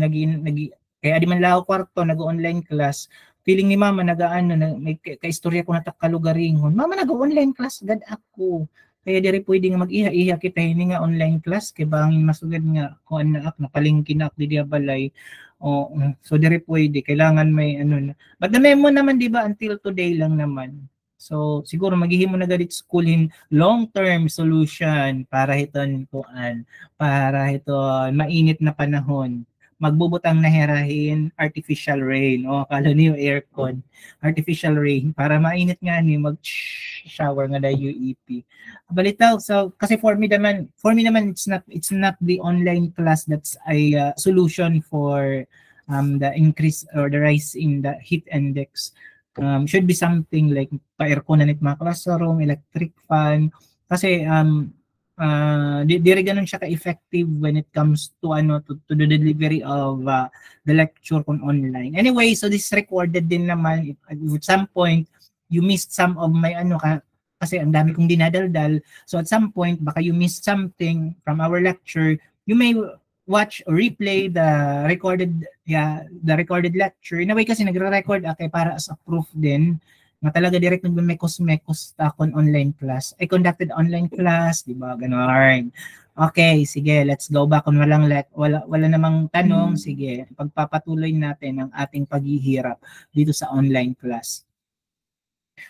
kaya di man lao kwarto nag-online class. Feeling ni mama nagaano may kaistorya ko natakalugaringon. Mama nag-online class gad ako. Kaya diri pwede nga mag-iha-iha kita ini nga online class kay bangin masugad nga kuan na ak napalingkin ak di dia balay. O so diri pwede kailangan may ano na. But the memo naman di ba until today lang naman. So siguro maghihimo na galit schoolin long-term solution para hiton kuan para ito mainit na panahon. Magbubutang na herahin artificial rain o akala niyo aircon artificial rain para mainit nga ni mag shower nga da UEP balitaw. So kasi for me naman it's not the online class that's a solution for the increase or the rise in the heat index. Should be something like pa-aircon na mga classroom, electric fan kasi di ganun siya ka-effective when it comes to to the delivery of the lecture on online. Anyway, so this recorded din naman at some point you missed some of my kasi ang dami kong dinadaldal. So at some point baka you missed something from our lecture, you may watch or replay the recorded lecture. In a way kasi nagre-record okay para as a proof din na talaga direct nagmemekos takon online class. I conducted online class, di ba? Ganon. Okay, sige, let's go back kung wala namang tanong. Sige, pagpapatuloy natin ang ating paghihirap dito sa online class.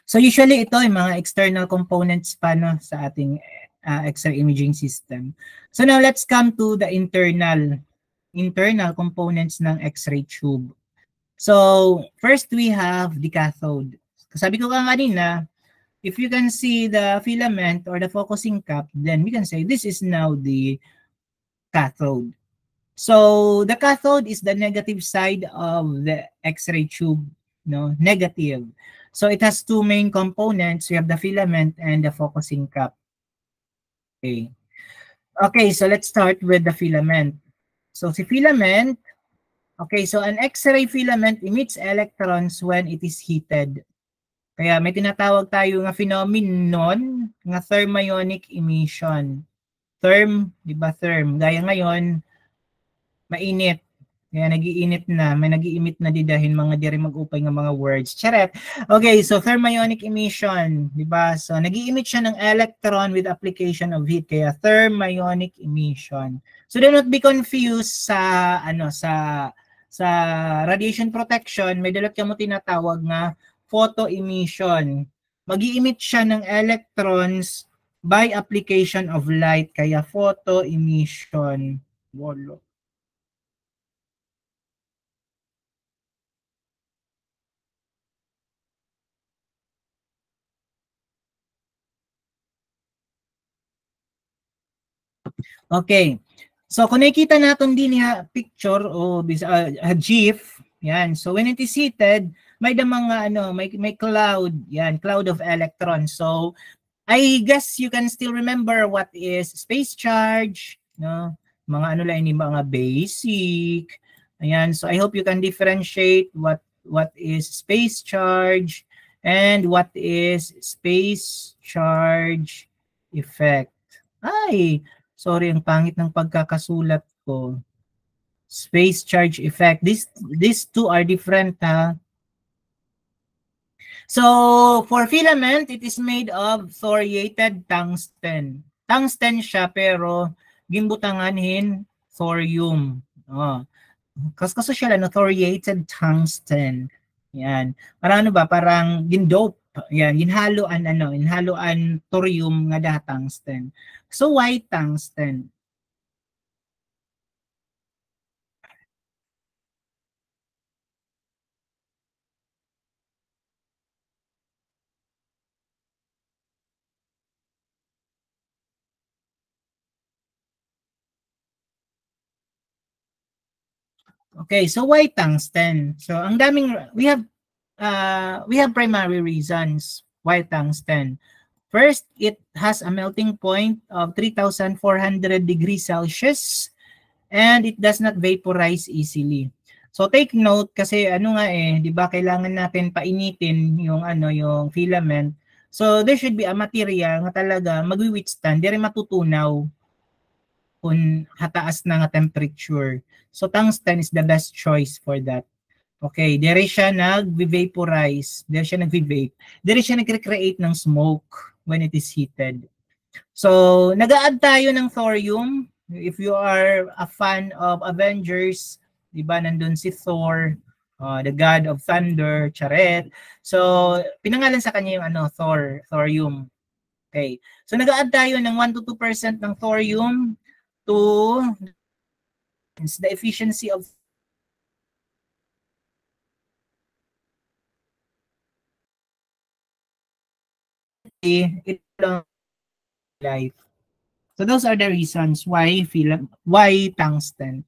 So usually ito yung mga external components pa sa ating X-ray imaging system. So now let's come to the internal components ng X-ray tube. So first we have the cathode. Sabi ko kanina, if you can see the filament or the focusing cap, then we can say this is now the cathode. So the cathode is the negative side of the X-ray tube, negative. So it has two main components. We have the filament and the focusing cap. Okay, so let's start with the filament. So si filament, okay, so an X-ray filament emits electrons when it is heated. Kaya may tinatawag tayo nga phenomenon nga thermionic emission. Di ba therm? Gaya ngayon, mainit. Kaya nag-iinit na, may nag-i-emit na didahin mga diri mag-upay nga mga words. Charet. Okay, so thermionic emission, di ba? So nag-i-emit siya ng electron with application of heat, kaya thermionic emission. So do not be confused sa sa radiation protection, may dalat ka mo tinatawag nga photo emission. Mag-i-emit siya ng electrons by application of light, kaya photo emission. Wolo. Okay. So kung nakikita natin din picture o GIF, yan. So when it is heated, may mga may cloud, yan, cloud of electrons. So I guess you can still remember what is space charge, no? Mga lang ini mga basic, Ayan, so I hope you can differentiate what is space charge and what is space charge effect. Ay, sorry, ang pangit ng pagkakasulat ko. Space charge effect. These two are different, ha? So, for filament, it is made of thoriated tungsten. Tungsten siya, pero gimbutanganin thorium. Oh. Kaso siya lang, thoriated tungsten. Yan. Parang ano ba, parang gindope. Yan, ginhaluan thorium nga da tungsten. So, why tungsten? Okay, so why tungsten? So, ang daming, we have primary reasons why tungsten. First, it has a melting point of 3,400 degrees Celsius and it does not vaporize easily. So take note kasi ano nga 'di ba kailangan natin painitin yung yung filament. So there should be a material nga talaga magwi-withstand, diri matutunaw kung hataas na nga temperature. So tungsten is the best choice for that. Okay, dere siya nag-vaporize, dere siya nag-vape, dere siya nag-create ng smoke when it is heated. So, nag-a-add tayo ng thorium. If you are a fan of Avengers, di ba, nandun si Thor, the god of thunder, charet. So, pinangalan sa kanya yung thorium. Okay. So, nag-a-add tayo ng 1 to 2% ng thorium to the efficiency of it life. So those are the reasons why tungsten.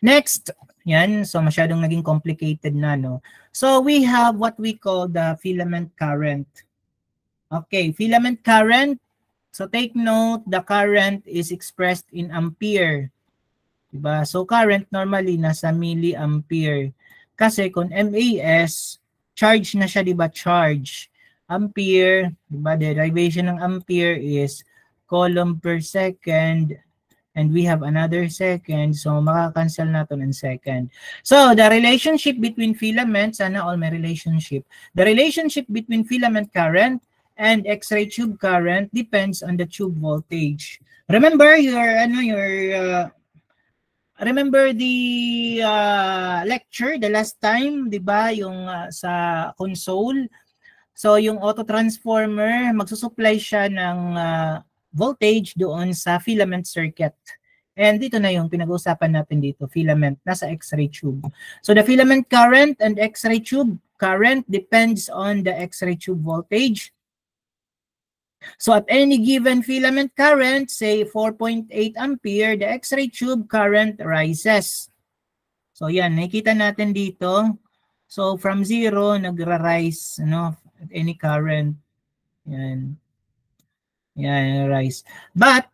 Next, yan, so masyadong naging complicated na, no? So we have what we call the filament current. Okay, filament current. So take note, the current is expressed in ampere. Diba? So current normally nasa milliampere. Kasi kung MAS, charge na siya, diba? Charge. Ampere, diba? Derivation ng ampere is coulomb per second, and we have another second, so makakancel natin in second. So the relationship between filaments, sana all may relationship. The relationship between filament current and X-ray tube current depends on the tube voltage. Remember remember the lecture the last time, 'di ba, yung sa console. So yung auto-transformer, magsusupply siya ng voltage doon sa filament circuit. And dito na yung pinag-uusapan natin dito, filament, nasa X-ray tube. So the filament current and X-ray tube current depends on the X-ray tube voltage. So at any given filament current, say 4.8 ampere, the X-ray tube current rises. So yan, nakikita natin dito. So from 0, nagra-rise, at any current. Yan. Yan, rise. But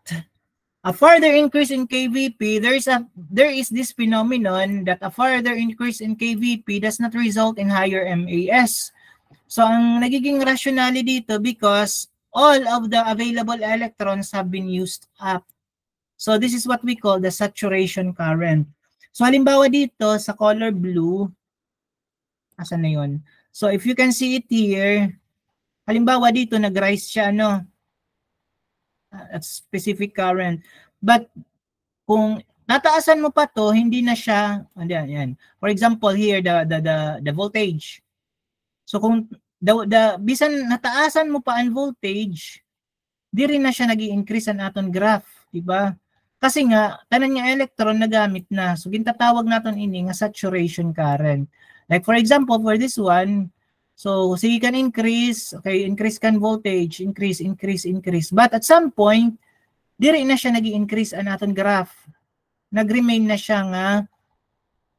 a further increase in KVP, there is this phenomenon that a further increase in KVP does not result in higher MAS. So ang nagiging rationale dito because all of the available electrons have been used up. So this is what we call the saturation current. So halimbawa dito sa color blue, asan na yun? So if you can see it here, halimbawa dito nag-rise siya at specific current. But kung nataasan mo pa to, hindi na siya, yan. For example here, the voltage. So kung bisan nataasan mo pa ang voltage, di rin na siya nag-i-increase ang aton graph, di ba? Kasi nga tanan nga electron nagamit na. So gintatawag naton ini nga saturation current. Like for example, for this one, so sige kan increase, okay, increase kan voltage, increase. But at some point, diri na siya nag-i-increase ang aton graph. Nag-remain na siya nga,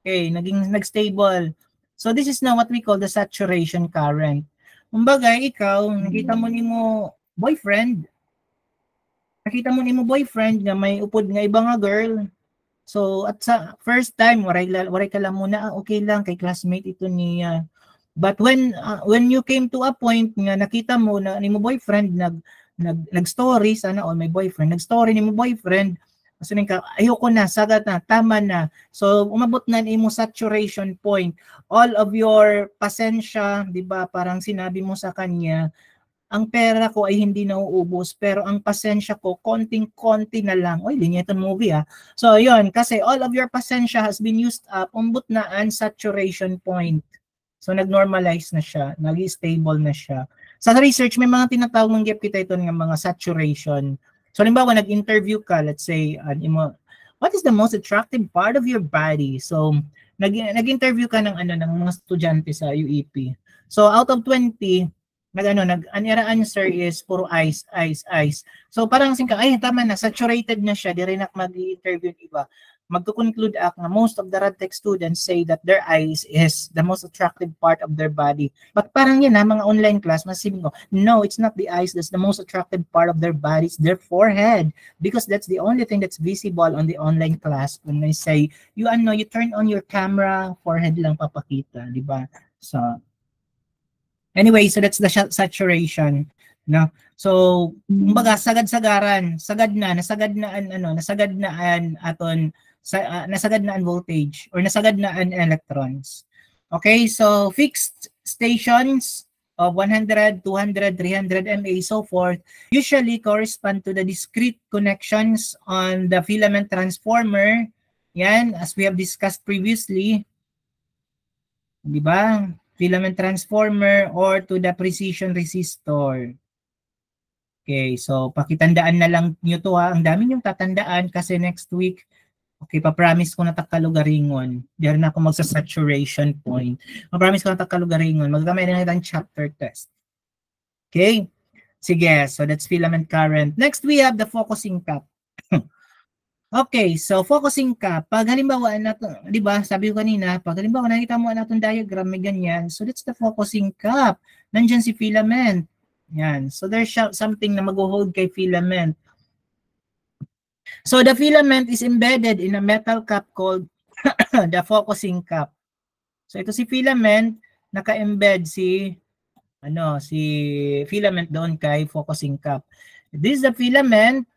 okay, nag-stable. So this is now what we call the saturation current. Kumbaga, ikaw, nakita mo boyfriend nga may upod nga iba nga girl, So at sa first time waray ka lang muna, okay lang kay classmate ito niya. But when you came to a point nga nakita mo na ni mo boyfriend nag-story sana o may boyfriend, nag-story ni mo boyfriend, kasi ka ayoko na, sagad na, tama na. So umabot na ni mo saturation point. All of your pasensya, 'di ba? Parang sinabi mo sa kanya, ang pera ko ay hindi nauubos pero ang pasensya ko konting-konti na lang. Oy, linya itong movie ah. So yun, kasi all of your pasensya has been used up, umbot na ang saturation point. So nag-normalize na siya, nag-stable na siya. Sa research, may mga tinatawag ng gap kita ito ng mga saturation. So halimbawa, nag-interview ka, let's say, what is the most attractive part of your body? So nag-interview ka ng mga estudyante sa UEP. So out of 20, ang answer is puro eyes. So parang singka, ay tama na, saturated na siya, di rin mag-i-interview iba. Magko-conclude ako na most of the RadTech students say that their eyes is the most attractive part of their body. But parang yan mga online class, masibing ko, no, it's not the eyes that's the most attractive part of their body, it's their forehead. Because that's the only thing that's visible on the online class. When they say, you turn on your camera, forehead lang papakita, di ba? So, anyway, so that's the saturation, no? So, kumbaga sagad-sagaran, nasagad na ang voltage or nasagad na ang electrons. Okay, so fixed stations of 100, 200, 300 MA, so forth, usually correspond to the discrete connections on the filament transformer. Yan, as we have discussed previously. Di ba? Filament transformer or to the precision resistor. Okay, so pakitandaan na lang nyo to ha. Ang dami nyong tatandaan kasi next week, okay, papromise ko na takalugaringon. Diyan na ako magsa-saturation point. Papromise ko na takalugaringon. Magkamay na natin chapter test. Okay? Sige, so that's filament current. Next, we have the focusing cap. Okay, so focusing cap. Pag halimbawa, di ba, sabi ko kanina, pag halimbawa nakita mo na itong diagram, may ganyan. So that's the focusing cap. Nandyan si filament. Yan. So there's something na mag-hold kay filament. So the filament is embedded in a metal cap called the focusing cap. So ito si filament, naka-embed si filament doon kay focusing cap. This is the filament.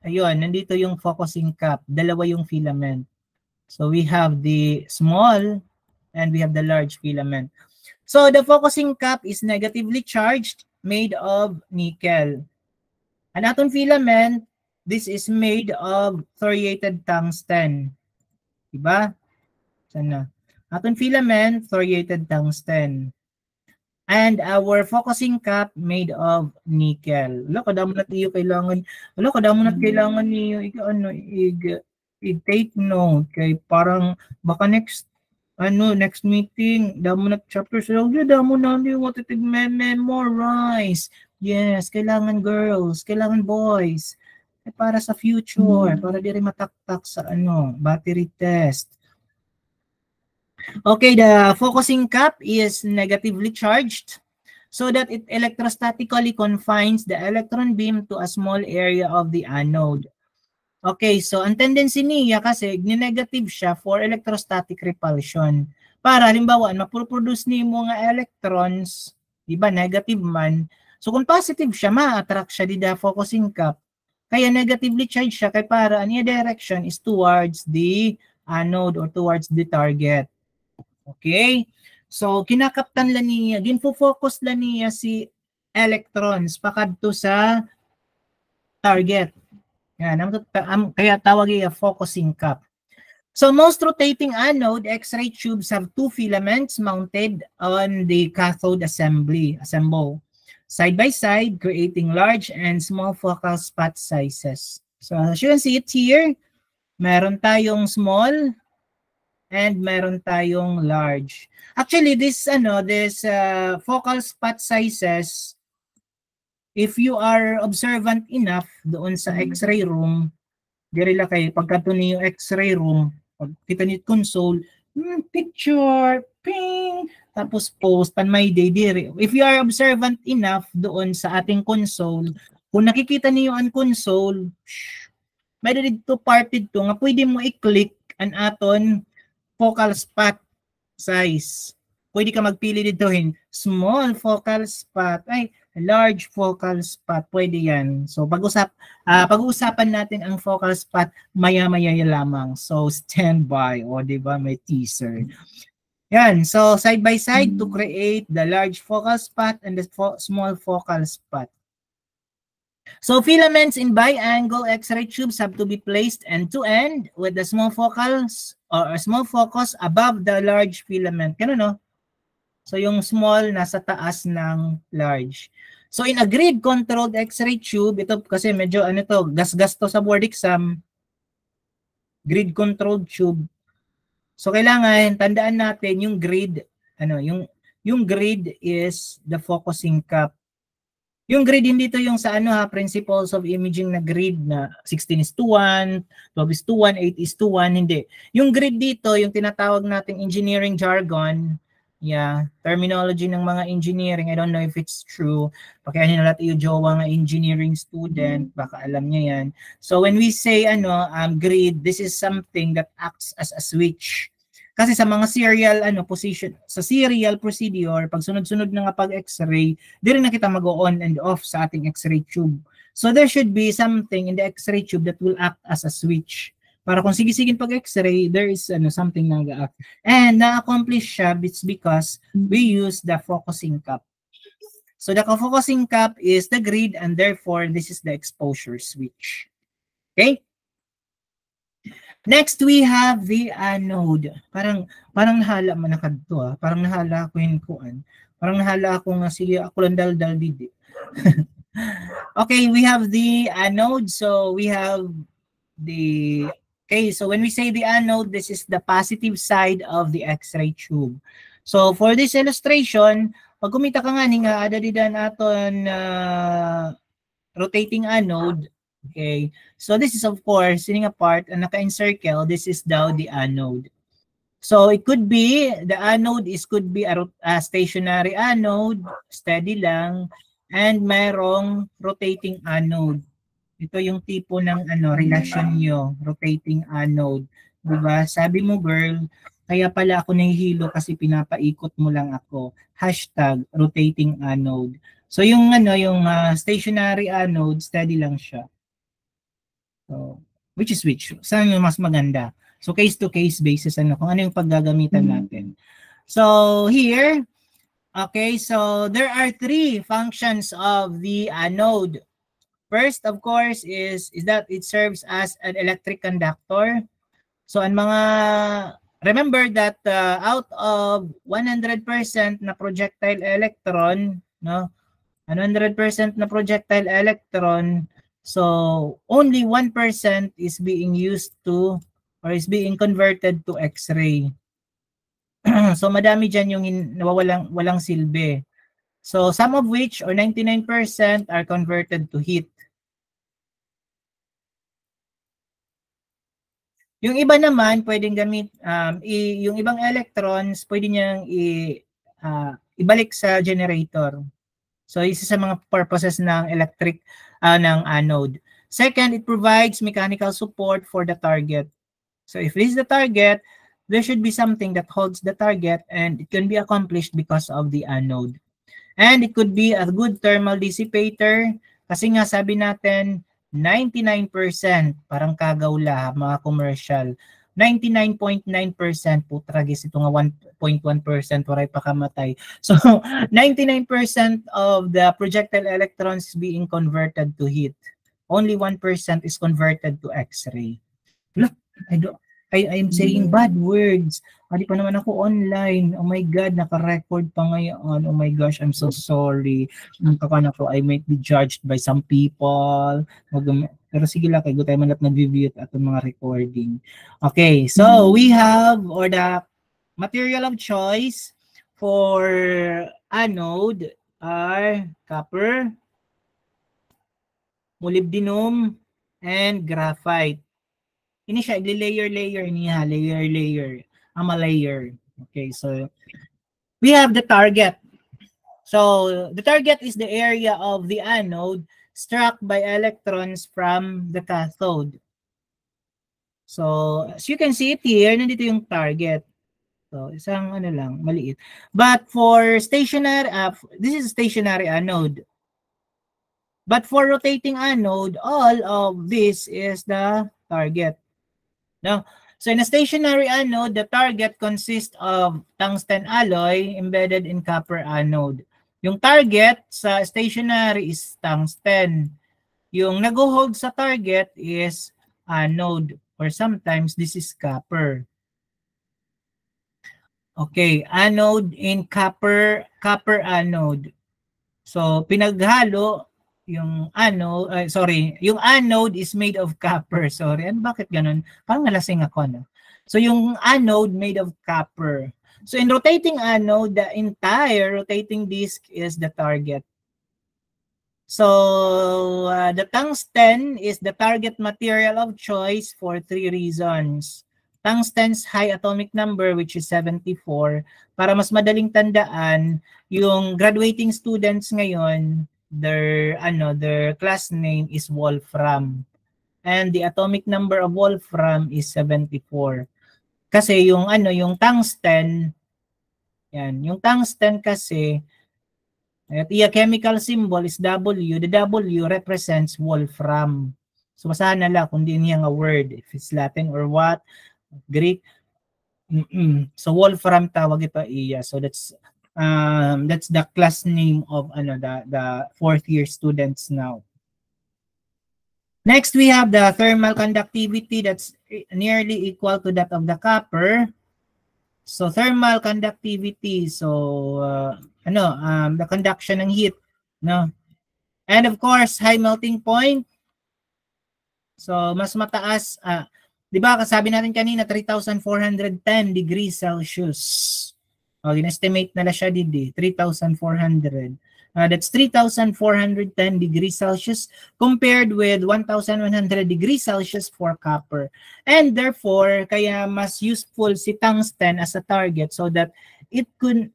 Ayun, nandito yung focusing cap. Dalawa yung filament. So we have the small and we have the large filament. So the focusing cap is negatively charged, made of nickel. An atom filament, this is made of thoriated tungsten. Diba? Sana. Atom filament, thoriated tungsten. And our focusing cap made of nickel. Wala, kadamo na tayo kailangan. Niyo i-take note kay parang baka next meeting, damo na chapter sila, damo na niyo memorize. Yes, kailangan girls, kailangan boys. Para sa future, para di rin mataktak sa battery test. Okay, the focusing cap is negatively charged so that it electrostatically confines the electron beam to a small area of the anode. Okay, so ang tendency niya kasi negative siya for electrostatic repulsion. Para halimbawa, maproproduce niya mga electrons, di ba, negative man. So kung positive siya, ma-attract siya di the focusing cap. Kaya negatively charged siya kay para ang direction is towards the anode or towards the target. Okay? So, kinakaptan lang niya, ginfo-focus lang niya si electrons pakadto sa target. Yan, kaya tawag niya focusing cap. So, most rotating anode X-ray tubes have two filaments mounted on the cathode assemble, side by side, creating large and small focal spot sizes. So, as you can see it here, meron tayong small, and meron tayong large. Actually, this focal spot sizes, if you are observant enough doon sa X-ray room, dirila kayo, pagka niyo yung X-ray room, pag kita niyo console, picture, ping, tapos post, pan my day, diri. If you are observant enough doon sa ating console, kung nakikita niyo ang console, Mayroon dito part dito nga pwede mo i-click ang aton focal spot size. Pwede ka magpili dito small focal spot, ay large focal spot, pwede yan. So pag-uusapan natin ang focal spot maya-maya lamang. So stand by, o di ba may teaser. Yan, so side by side to create the large focal spot and the small focal spot. So filaments in bi-angle X-ray tubes have to be placed end-to-end with the small focals or small focus above the large filament. Ganun, no? So yung small nasa taas ng large. So in a grid-controlled X-ray tube, ito kasi medyo ano to, gas-gas to sa board exam, grid-controlled tube. So kailangan tandaan natin yung grid, yung grid is the focusing cup. Yung grid hindi to yung sa principles of imaging na grid na 16:1, 12:1, 8:1, hindi. Yung grid dito, yung tinatawag nating engineering jargon, terminology ng mga engineering, I don't know if it's true. Pakianin na natin yung jowa nga engineering student, baka alam niya yan. So when we say grid, this is something that acts as a switch. Kasi sa mga serial position, sa serial procedure, pag sunod-sunod na nga pag X-ray, di rin na kita mag-on and off sa ating X-ray tube. So there should be something in the X-ray tube that will act as a switch. Para kung sige-sige pag X-ray, there is something na nag-act. And na-accomplish siya, it's because we use the focusing cup. So the focusing cup is the grid and therefore this is the exposure switch. Okay? Next, we have the anode. Parang nahala man nakadto. Parang nahala ako yung kuan. Parang nahala ako nga sige ako lang dal didi. Okay, we have the anode. So we have the so when we say the anode, this is the positive side of the X-ray tube. So for this illustration, pag kumita ka nga nga ada didan aton rotating anode. Okay, so this is of course sitting apart and naka-encircle, this is daw the anode. So it could be, the anode could be a stationary anode, steady lang, and mayroong rotating anode. Ito yung tipo ng relasyon nyo, rotating anode. Diba? Sabi mo girl, kaya pala ako nahihilo kasi pinapaikot mo lang ako. Hashtag rotating anode. So yung stationary anode, steady lang siya. So, which? Saan yung mas maganda? So, case-to-case basis, kung ano yung paggagamitan natin. So, here, okay, so there are three functions of the anode. First, of course, is that it serves as an electric conductor. So, remember that out of 100% na projectile electron, 100% na projectile electron, so only 1% is being used to or is being converted to X-ray. So madami dyan yung walang silbi. So some of which or 99% are converted to heat. Yung iba naman pwedeng gamit yung ibang electrons pwede niyang ibalik sa generator. So isa sa mga purposes ng electric ng anode. Second, it provides mechanical support for the target. So if this is the target, there should be something that holds the target and it can be accomplished because of the anode. And it could be a good thermal dissipator kasi nga sabi natin 99%, parang kagawla mga commercial. 99.9% putragis ito nga 1.1% waray pakamatay. So 99% of the projectile electrons is being converted to heat. Only 1% is converted to X-ray. Look, I am saying bad words. Hindi pa naman ako online. Oh my God, naka-record pa ngayon. Oh my gosh, I'm so sorry. I might be judged by some people. Pero sige lang, kay tayo man at nag-review at mga recording. Okay, so we have, or the material of choice for anode are copper, molybdenum, and graphite. Ini siya, layer niya, layer. Layer. Okay, so we have the target. So the target is the area of the anode struck by electrons from the cathode. So, as you can see it here, nandito yung target. So, isang ano lang, maliit. But for stationary, this is stationary anode. But for rotating anode, all of this is the target. Now, so in a stationary anode, the target consists of tungsten alloy embedded in copper anode. Yung target sa stationary is tungsten. Yung nag-hold sa target is anode, or sometimes this is copper. Okay, anode in copper anode. So pinaghalo yung yung anode is made of copper. Sorry, bakit ganun? Parang nalasing ako, no? So yung anode made of copper. So in rotating anode, the entire rotating disk is the target. So the tungsten is the target material of choice for 3 reasons. Tungsten's high atomic number, which is 74. Para mas madaling tandaan, yung graduating students ngayon, their class name is Wolfram. And the atomic number of Wolfram is 74. Kasi yung tungsten, yung tungsten kasi, at the chemical symbol is W. The W represents Wolfram. So basahan na lang kung di niya nga word. If it's Latin or what, Greek. So Wolfram tawag ito iya. So that's the class name of the 4th year students now. Next, we have the thermal conductivity that's nearly equal to that of the copper. So thermal conductivity, so the conduction ng heat, no? And of course, high melting point. So mas mataas, 'di ba? Kasabi natin kanina 3,410 degrees Celsius. In-estimate na siya didi, 3,400. That's 3,410 degrees Celsius compared with 1,100 degrees Celsius for copper. And therefore, kaya mas useful si tungsten as a target so that it can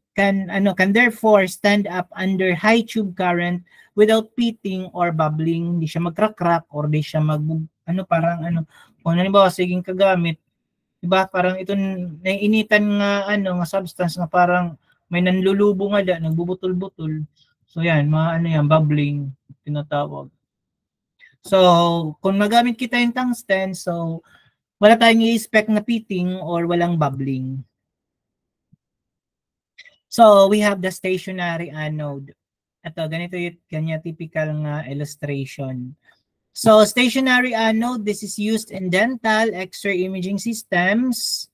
therefore stand up under high tube current without pitting or bubbling. Hindi siya magkrak-crack or di siya kung halimbawa siging kagamit, diba parang ito naiinitan nga nga substance nga parang may nanlulubo nga nagbubutol-butol. So yan, bubbling tinatawag. So kung magamit kita yung tungsten, so wala tayong i-expect na pitting or walang bubbling. So we have the stationary anode. Ito, ganito yung typical nga illustration. So stationary anode, this is used in dental X-ray imaging systems,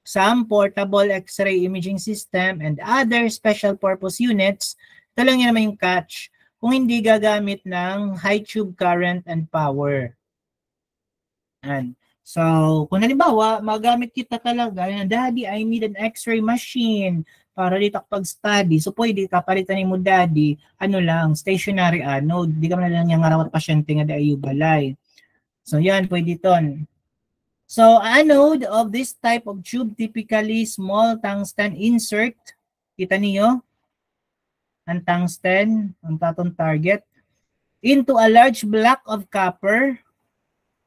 some portable X-ray imaging system, and other special purpose units. Ito lang yun naman yung catch. Kung hindi gagamit ng high tube current and power. And so, kung halimbawa, magamit kita talaga, Daddy, I need an X-ray machine para dito pag-study. So, pwede kapalitan mo, Daddy, stationary anode. Di ka man lang yung ngarawat pasyente nga di balay. So, yan, pwede ton. So, anode of this type of tube, typically small tungsten insert. Kita niyo? Ang tungsten, ang tatong target, into a large block of copper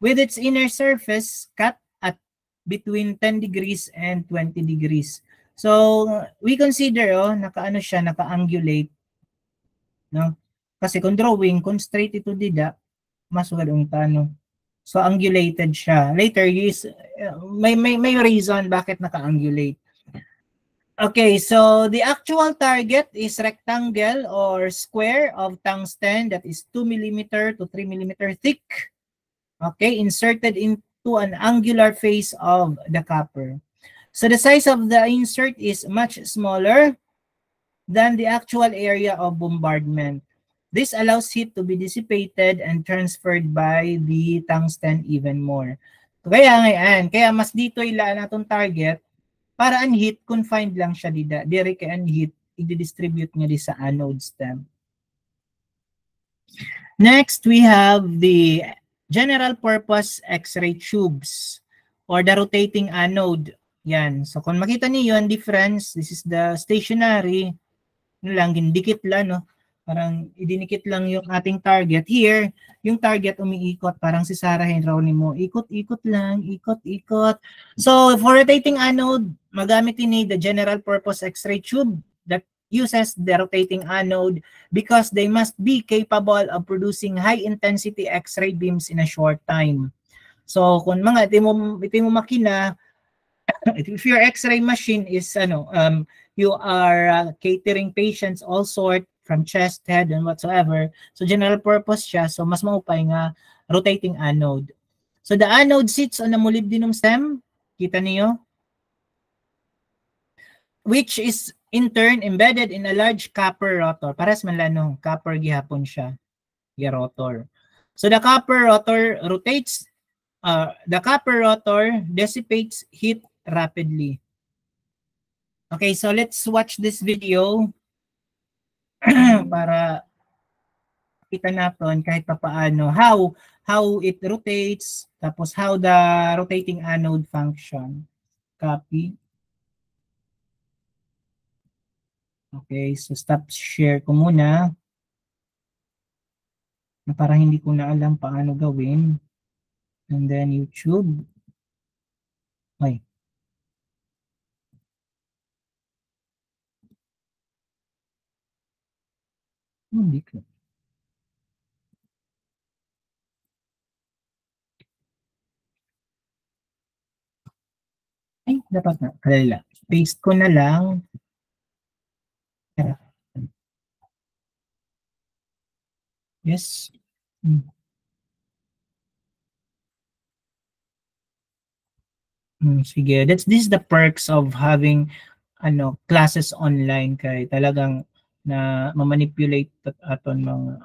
with its inner surface cut at between 10 degrees and 20 degrees. So, we consider, naka-angulate. No? Kasi kung drawing, kung straight ito dida, mas walang tano. So, angulated siya. Later, may reason bakit naka-angulate. Okay, so the actual target is rectangle or square of tungsten that is 2 mm to 3 mm thick. Okay, inserted into an angular face of the copper. So the size of the insert is much smaller than the actual area of bombardment. This allows heat to be dissipated and transferred by the tungsten even more. Kaya mas dito ilaan natong target para ang heat confined lang siya dire kay ang heat i-distribute niya di sa anode stem. Next, we have the general purpose X-ray tubes or the rotating anode. Yan. So kung makita niyo yung difference, this is the stationary, dikit lang, no? Parang idinikit lang yung ating target. Here, yung target umiikot. Parang si Sarah Geronimo, ikot-ikot lang, ikot-ikot. So, for rotating anode, magamit ni the general purpose X-ray tube that uses the rotating anode because they must be capable of producing high-intensity X-ray beams in a short time. So, kung mga ito mo makina, if your X-ray machine is you are catering patients all sort from chest, head, and whatsoever. So general purpose siya. So mas maupay nga rotating anode. So the anode sits on the molybdenum stem. Kita niyo? Which is in turn embedded in a large copper rotor. Paras man lang copper gihapon siya. Rotor. So the copper rotor rotates. The copper rotor dissipates heat rapidly. Okay, so let's watch this video para kita natin kahit pa paano how it rotates, tapos how the rotating anode function. Copy. Okay, so stop share ko muna. Para hindi ko na alam paano gawin. And then YouTube. Okay. Hindi ko. Ay, dapat na. Kalala. Paste ko na lang. Yes. Sige. This is the perks of having classes online kay talagang na ma-manipulate aton mga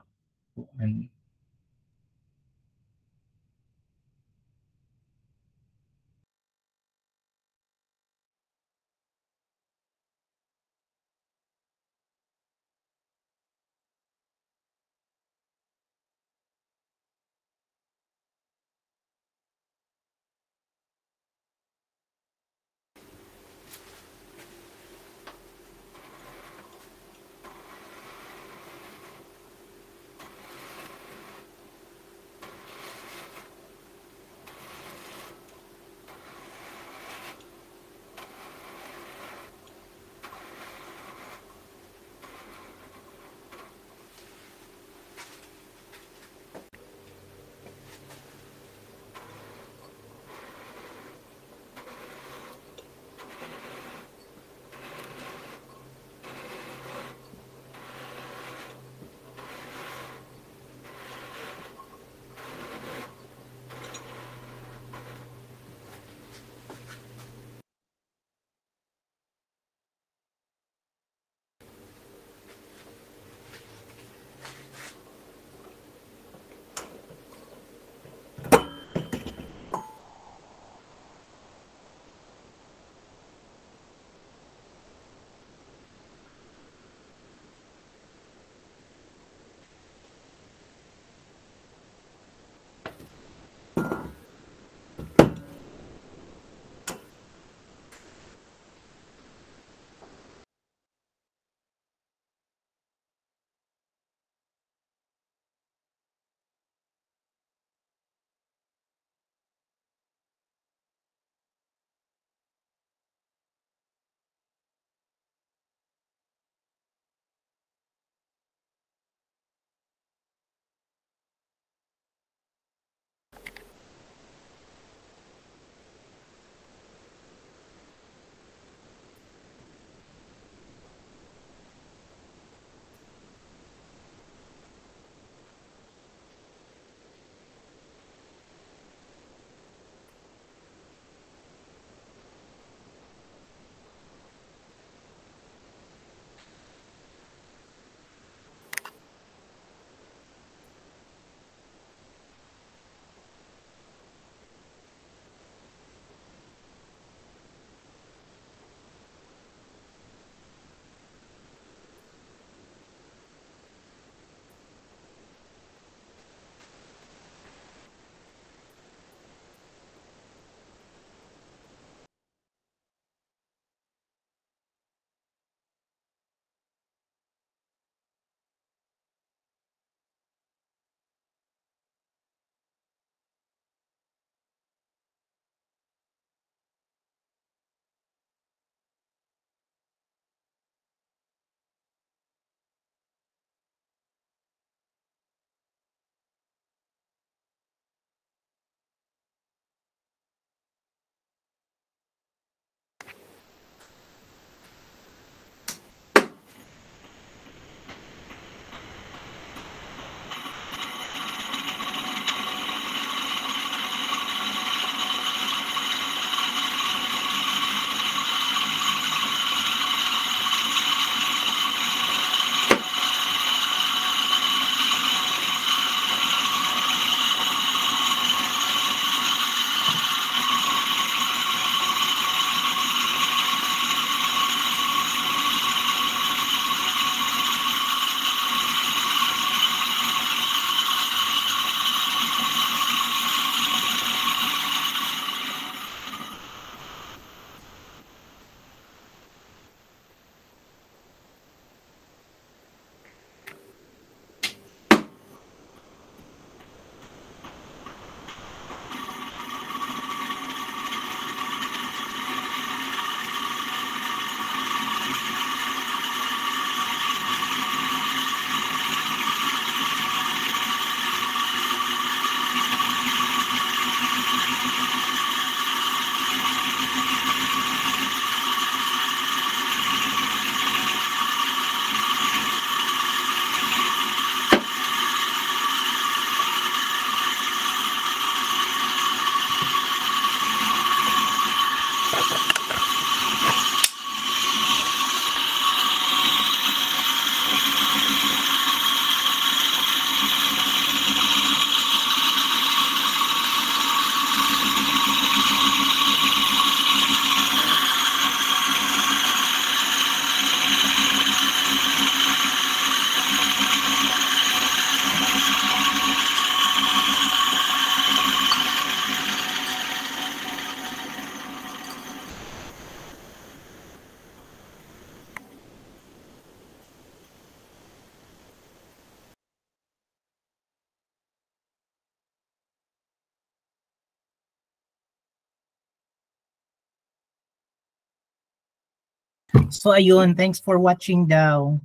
So ayun, thanks for watching daw.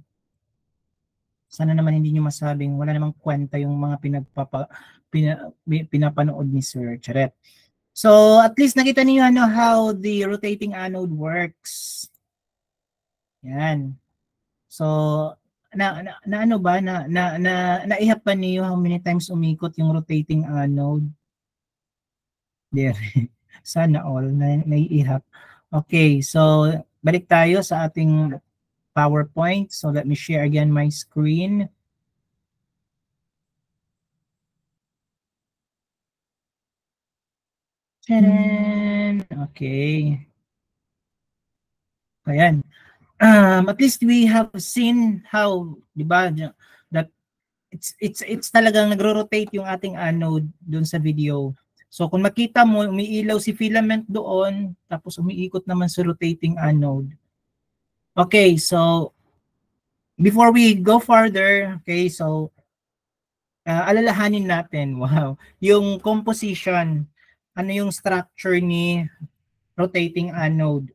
Sana naman hindi nyo masabing wala namang kwenta yung mga pinapanood ni Sir Charet. So at least nakita niyo ano how the rotating anode works. Yan. So na ano ba naihap pa niyo how many times umikot yung rotating anode? There. Sana all naiihap. Okay, so balik tayo sa ating PowerPoint. So let me share again my screen. Tadaan! Okay. Ayan. At least we have seen how, di ba, that it's talagang nagro-rotate yung ating anode doon sa video. So kung makita mo, umiilaw si filament doon, tapos umiikot naman sa rotating anode. Okay, so before we go further, okay, so alalahanin natin, wow, yung composition, ano yung structure ni rotating anode.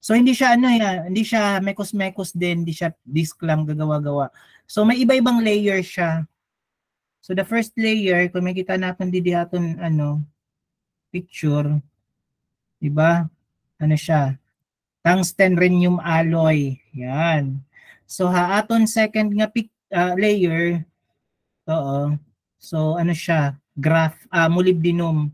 So hindi siya ano yan, hindi siya mekos-mekos din, hindi siya disk lang gagawa-gawa. So may iba-ibang layer siya. So the first layer, kung makita natin dito aton ano picture, 'di ba? Ano siya? Tungsten rhenium alloy. Yan. So aton second nga layer, oo. So ano siya? Molybdenum.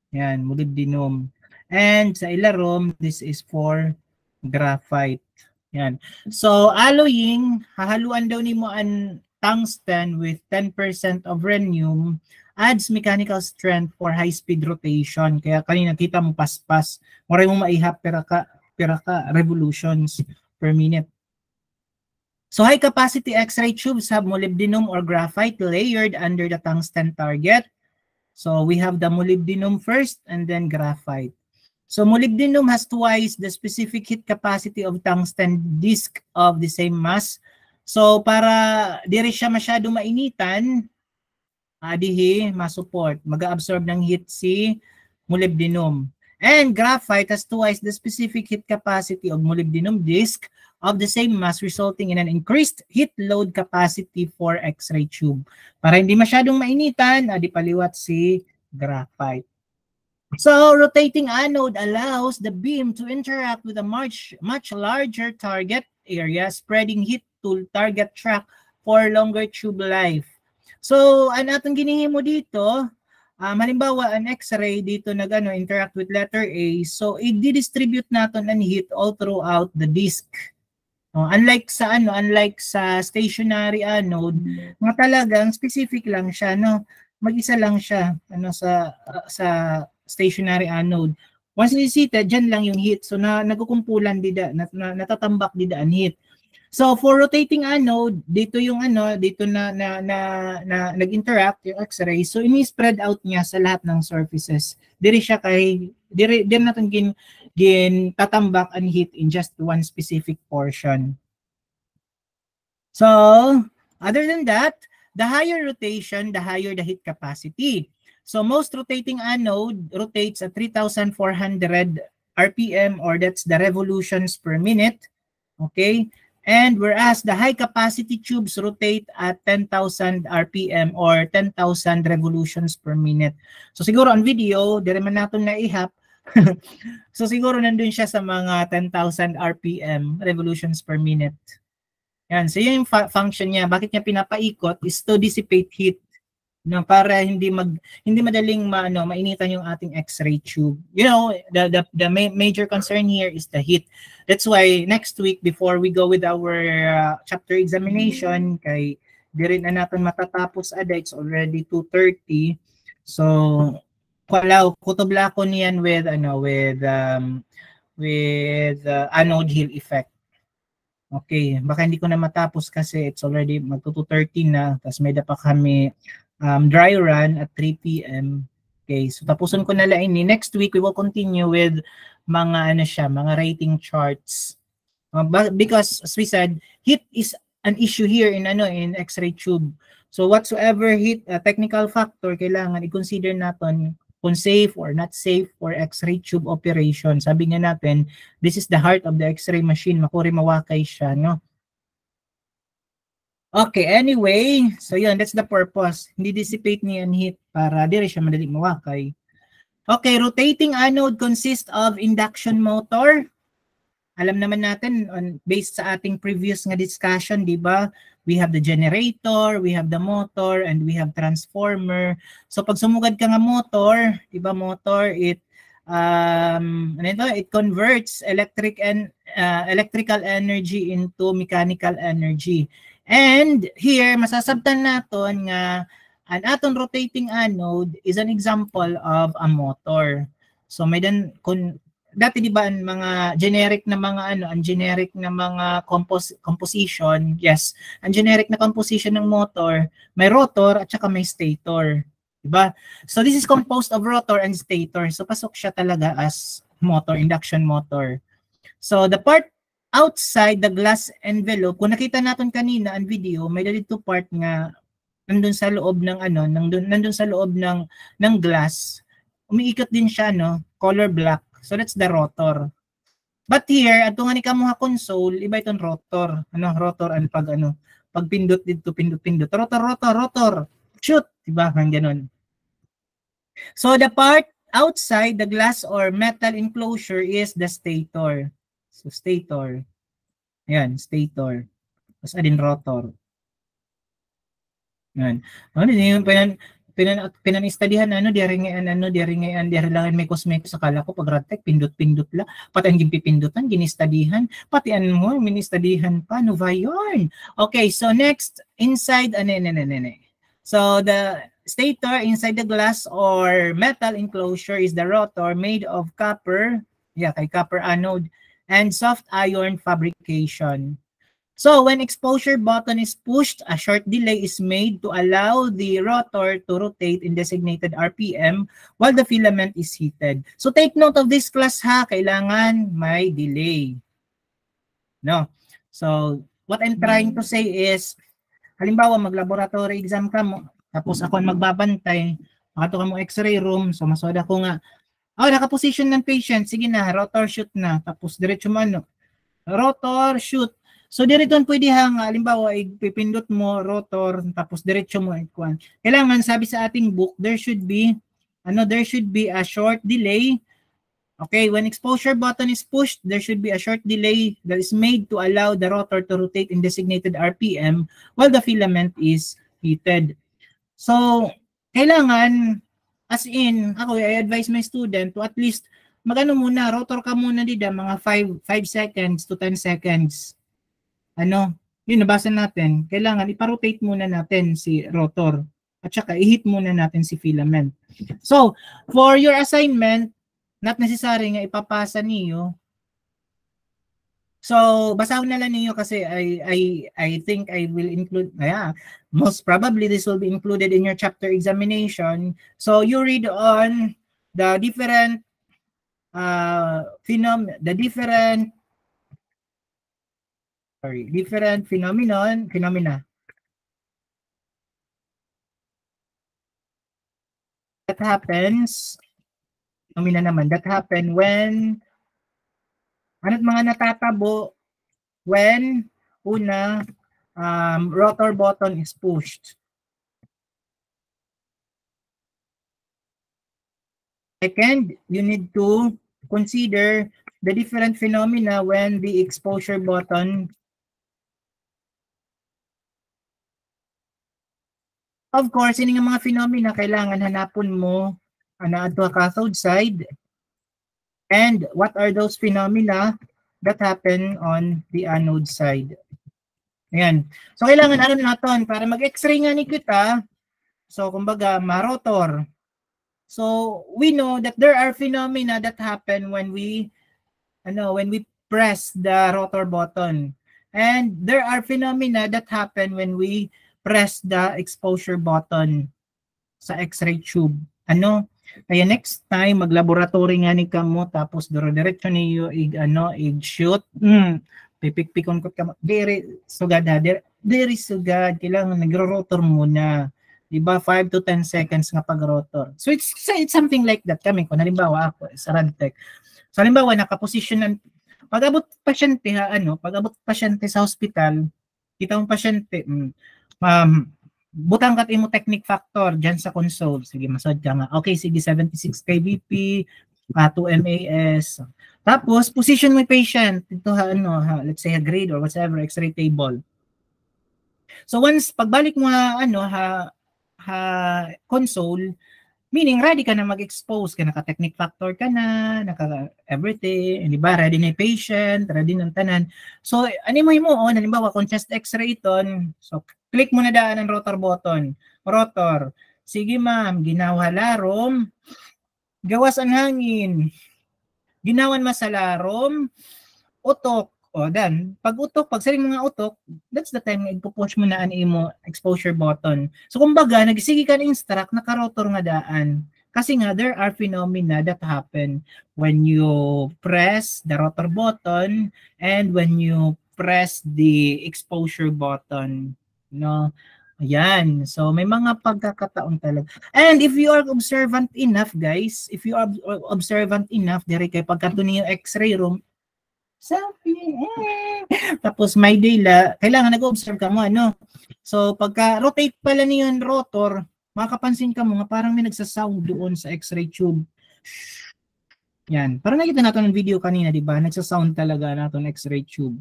Yan, molybdenum. And sa ilarom, this is for graphite. Yan. So alloying, hahaluan daw nimo ang tungsten with 10% of rhenium adds mechanical strength for high-speed rotation. Kaya kanina kita mo paspas, maray mo maihap pera ka revolutions per minute. So high capacity X-ray tubes have molybdenum or graphite layered under the tungsten target. So we have the molybdenum first and then graphite. So molybdenum has twice the specific heat capacity of tungsten disk of the same mass. So para diri siya masyado mainitan, adihi masupport, mag-absorb ng heat si molybdenum. And graphite has twice the specific heat capacity of molybdenum disk of the same mass, resulting in an increased heat load capacity for X-ray tube. Para hindi masyadong mainitan, adi paliwat si graphite. So rotating anode allows the beam to interact with a much larger target area, spreading heat to target track for longer tube life. So ang atong ginihimo dito, halimbawa an X-ray dito interact with letter A, so i-distribute naton ang heat all throughout the disk. Unlike sa stationary anode, nga talagang specific lang siya, no. Mag-isa lang siya sa stationary anode. Once seated, dyan lang yung heat. So nagkukumpulan natatambak dida ang heat. So for rotating anode, dito yung dito na nag-interact yung X-ray. So ini-spread out niya sa lahat ng surfaces. Diri natin tatambak ang heat in just one specific portion. So other than that, the higher rotation, the higher the heat capacity. So most rotating anode rotates at 3,400 RPM, or that's the revolutions per minute. Okay? And whereas the high capacity tubes rotate at 10,000 RPM or 10,000 revolutions per minute. So siguro on video, dire man naton na ihap. So siguro nandun siya sa mga 10,000 RPM, revolutions per minute. Yan, so yung function niya, bakit niya pinapaikot is to dissipate heat, no, para hindi madaling mainitan yung ating X-ray tube. You know, the major concern here is the heat. That's why next week, before we go with our chapter examination, kay di rin na natin matatapos it's already 2:30. So kutubla ko niyan with anode Hill effect. Okay, baka hindi ko na matapos kasi it's already mag-2:30 na, tapos may pa kami dry run at 3 p.m. Okay, so tapusin ko na lang ini. Next week we will continue with mga mga rating charts. Because as we said, heat is an issue here in X-ray tube. So whatsoever heat technical factor kailangan i-consider natin kung safe or not safe for X-ray tube operation. Sabi nga natin, this is the heart of the X-ray machine. Makuri mawakay siya, no? Okay, anyway, so yun, that's the purpose. Hindi dissipate niya ang heat para dire siya madali mawakay. Okay, rotating anode consists of induction motor. Alam naman natin, based sa ating previous nga discussion, di ba? We have the generator, we have the motor, and we have transformer. So pag sumugad ka nga motor, di ba motor, it converts electrical energy into mechanical energy. And here, masasabtan natin nga an atom rotating anode is an example of a motor. So may dati di ba ang mga generic na mga ang generic na mga composition, yes, ang generic na composition ng motor, may rotor at saka may stator, di ba? So this is composed of rotor and stator. So pasok siya talaga as motor, induction motor. So the part outside the glass envelope, kung nakita natin kanina ang video, may dito part nga nandun sa loob ng nandun sa loob ng glass. Umiikot din siya, no, color black. So that's the rotor. But here, ato nga ni kamuha console, iba itong rotor. Rotor ang pag pindot dito, pindot. Rotor. Shoot, diba? Hang ganun. So the part outside the glass or metal enclosure is the stator. So stator. Ayan, stator. Tapos adin rotor. Yan. Pinanistadihan diri lang may cosmetics sa kala ko pag radtech pindot la pati ang gipipindutan ginistadihan pati mo ministadihan pa no ba yun. Okay, so next inside so the stator inside the glass or metal enclosure is the rotor made of copper, kay copper anode and soft iron fabrication. So when exposure button is pushed, a short delay is made to allow the rotor to rotate in designated RPM while the filament is heated. So take note of this class ha, kailangan may delay. No. So what I'm trying to say is, halimbawa mag-laboratory exam ka mo, tapos ako magbabantay, makato ka mo x-ray room, so masoda ko nga, naka-position ng patient, sige na, rotor shoot na, tapos diretso mo rotor shoot. So dirito pwede halimbawa ipipindot mo rotor tapos diretso mo ikuan. Kailangan sabi sa ating book there should be a short delay. Okay, when exposure button is pushed, there should be a short delay that is made to allow the rotor to rotate in designated RPM while the filament is heated. So kailangan I advise my student to at least muna rotor ka muna dida mga 5 seconds to 10 seconds. Yun nabasa natin, kailangan iparotate muna natin si rotor at saka i-hit muna natin si filament. So, for your assignment, not necessary nga ipapasa niyo. So, basahin na lang niyo kasi I think I will include, most probably this will be included in your chapter examination. So, you read on the different phenomena that happens, that happen when ano't mga natatabo when rotor button is pushed. Second, you need to consider the different phenomena when the exposure button. Of course, ini nga mga phenomena kailangan hanapon mo ato cathode side. And what are those phenomena that happen on the anode side? Ayan. So kailangan naton para mag-X-ray nga ni kita. So kumbaga ma-rotor. So we know that there are phenomena that happen when we press the rotor button. And there are phenomena that happen when we press the exposure button sa X-ray tube. Kaya next time maglaboratory nga ni kamo tapos diretso niyo i-shoot. Pipikpikon ko ka diri sugad kailangan nagro-rotor muna. Diba? 5 to 10 seconds nga pag-rotor. So it's something like that kami. Kung halimbawa ako sa Radtech. So halimbawa nakaposisyon pag-abot pasyente pag-abot pasyente sa hospital, kita mong pasyente, butang kat imo technique factor diyan sa console. Sige, masod ka nga. Okay, sige 76 kbp, 2 MAS. Tapos position mo yung patient ito let's say a grade or whatever, X-ray table. So once pagbalik mo console, meaning ready ka na mag-expose, ka naka-technique factor ka na, naka-everything, di ba? Ready na yung patient, ready ng tanan. So, mo, halimbawa, kung chest x-ray iton, so, click mo na daan ang rotor button. Rotor. Sige ma'am, ginawa larom, gawas ang hangin. Ginawan masalarom, utok. O, dan. Pag utok, pag saling mga utok, that's the time na ipupush mo na ang imo exposure button. So, kumbaga, nagsige ka na-instruct, naka-rotor nga daan. Kasi nga, there are phenomena that happen when you press the rotor button and when you press the exposure button. No? Ayan. So, may mga pagkakataon talaga. And if you are observant enough, guys, if you are observant enough, dire kay pagkanto niyo x-ray room, tapos may dila, kailangan nag-observe ka mo, So, pagka-rotate pala niyo yung rotor, makapansin ka mo nga parang may nagsasound doon sa x-ray tube. Yan. Parang nakita natin ng video kanina, di ba? Nagsasound talaga natin x-ray tube.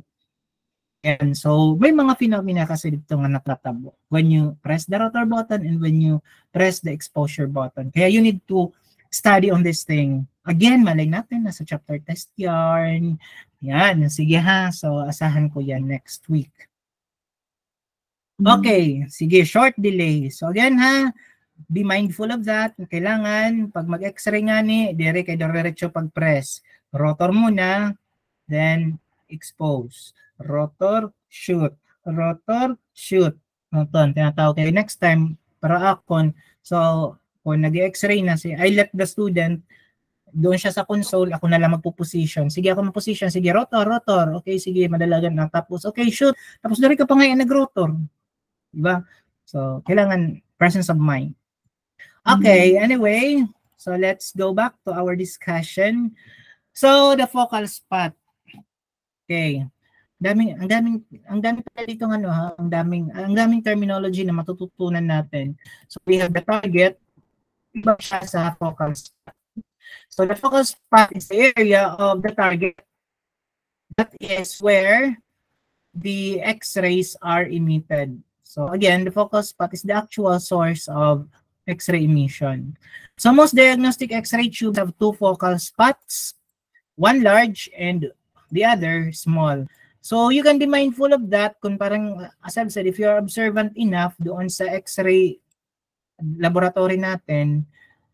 And so, may mga phenomena kasi dito nga natatabo when you press the rotor button and when you press the exposure button. Kaya you need to study on this thing. Again, malay natin, nasa chapter test yarn. Yan, sige ha. So, asahan ko yan next week. Okay, sige, short delay. So, again ha, be mindful of that. Kailangan, pag mag-x-ray nga ni, diretso pag-press. Rotor muna, then expose. Rotor, shoot. Rotor, shoot. Ito, tinatawag kayo next time, para akon. So, kung nag-x-ray na, I let the student, doon siya sa console, ako na lang magpo-position. Sige, ako mag-position. Sige, rotor. Okay, sige, madalagan na. Tapos, okay, shoot. Tapos, dari ka pa ngayon nag-rotor. Diba? So, kailangan presence of mind. Okay, anyway, so let's go back to our discussion. So, the focal spot. Okay. Ang daming pala dito ang daming terminology na matututunan natin. So, we have the target, iba siya sa focal spot. So the focal spot is the area of the target. That is where the X-rays are emitted. So again, the focal spot is the actual source of X-ray emission. So most diagnostic X-ray tubes have two focal spots, one large and the other small. So you can be mindful of that kung parang, as I've said, if you're observant enough doon sa X-ray laboratory natin,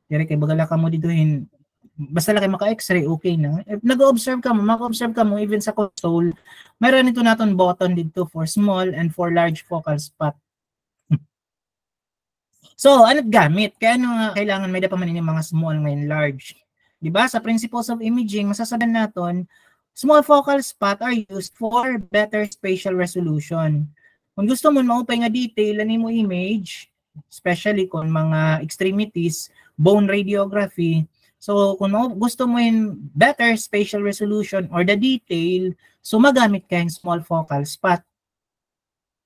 dire kay bagala ka mo dituhin, basta lang kayo maka-x-ray, okay na. If nag-observe ka mo, maka-observe ka mo, even sa console, mayroon ito natin button dito for small and for large focal spot. So, ano't gamit? Kaya kailangan may dapaman yung mga small ngayon large. Diba? Sa principles of imaging, masasabihan natin, small focal spot are used for better spatial resolution. Kung gusto mo maupay nga detail, ano mo image, especially kung mga extremities, bone radiography. So, kung gusto mo yung better spatial resolution or the detail, so magamit ka yung small focal spot.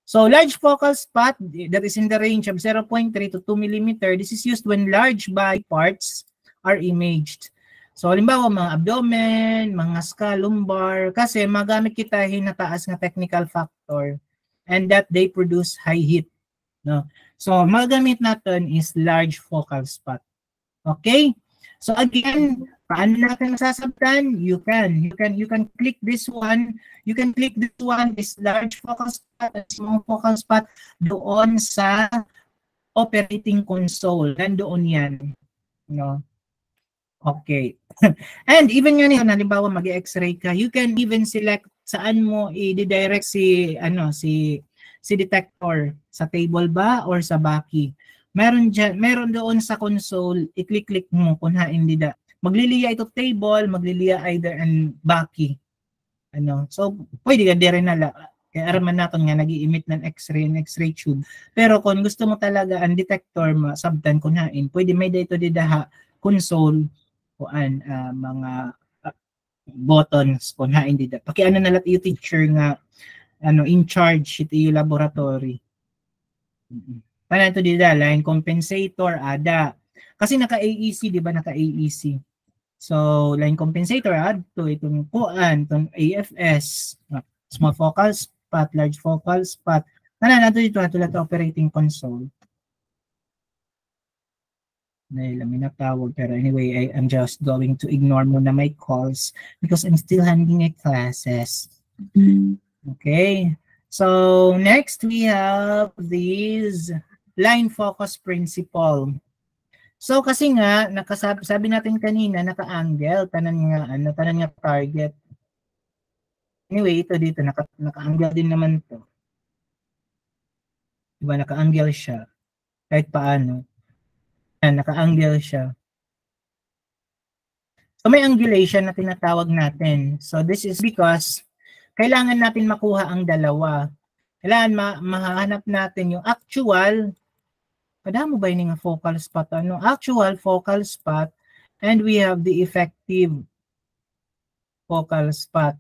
So, large focal spot, that is in the range of 0.3 to 2 mm. This is used when large body parts are imaged. So, halimbawa, mga abdomen, mga skull, lumbar, kasi magamit kita hinataas nga technical factor and that they produce high heat. No? So, magamit natin is large focal spot. Okay? So again, paano natin masasabtan? You can click this one. You can click this one, this large focal spot and small focal spot doon sa operating console. Nandoon yan. No? Okay. And even yun, halimbawa mag-x-ray ka, you can even select saan mo i-direct si detector, sa table ba or sa baki. Meron doon sa console, i-click mo kung hindi da. Magliliya ito table, magliliya either ang baki. So pwede ka din nala. Kaya araman natin nga nag-i-emit ng X-ray tube. Pero kung gusto mo talaga ang detector sabtan kunhain, pwede may dito didaha console o mga buttons kunhain dida. Pakiano na lat yung teacher nga in charge ito yung laboratory. Paano ito dida? Line compensator, ada. Kasi naka-AEC, di ba? Naka-AEC. So, line compensator, add to itong kuan, itong AFS, small focal spot, large focal spot. Nato dito nato operating console. Dahil lang minatawag, pero anyway, I'm just going to ignore muna my calls because I'm still handling my classes. Okay. So, next we have these line focus principle. So kasi nga sabi natin kanina naka-angle tanan nga target. Anyway, ito dito naka-angle din naman to. Diba naka-angle siya kahit paano. Naka-angle siya. So may angulation na tinatawag natin. So this is because kailangan natin makuha ang dalawa. Kailangan mahanap natin yung actual kadamo ba yung focal spot? Actual focal spot and we have the effective focal spot.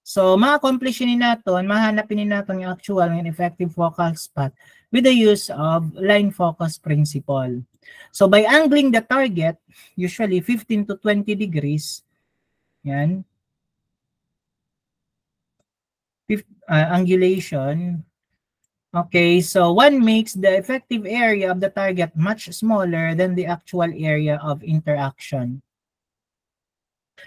So, ma-accomplishinin natin, mahanapin natin yung actual and effective focal spot with the use of line focus principle. So, by angling the target, usually 15 to 20 degrees, yan, angulation. Okay, so one makes the effective area of the target much smaller than the actual area of interaction.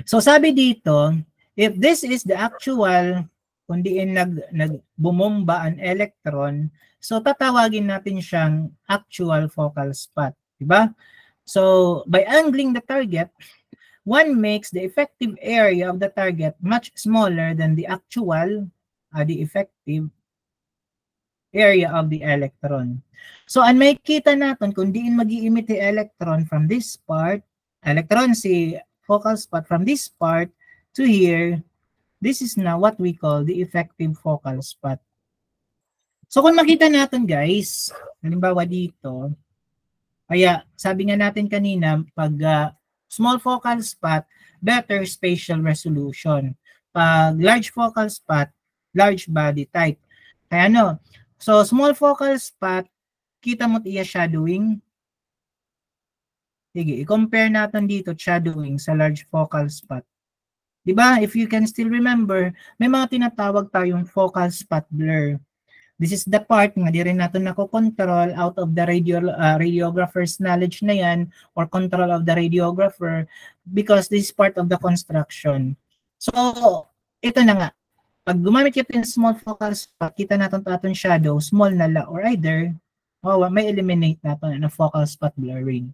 So sabi dito, if this is the actual, kung diin nagbumomba an electron, so tatawagin natin siyang actual focal spot. Diba? So by angling the target, one makes the effective area of the target much smaller than the actual, the effective area of the electron. So, ang makikita natin, kung diin mag-i-emit the electron from this part, si focal spot from this part to here, this is now what we call the effective focal spot. So, kung makita natin guys, halimbawa dito, kaya sabi nga natin kanina, pag small focal spot, better spatial resolution. Pag large focal spot, large body type. Kaya so, small focal spot, kita mo iya shadowing. Sige, i-compare natin dito shadowing sa large focal spot. Diba? If you can still remember, may mga tinatawag tayong focal spot blur. This is the part nga di rin natin nakokontrol out of the radiographer's knowledge na yan or control of the radiographer because this is part of the construction. So, ito na nga. Pag gumamit kita yung small focal spot, kita natin aton shadow, small na la, or either, may eliminate natin na focal spot blurring.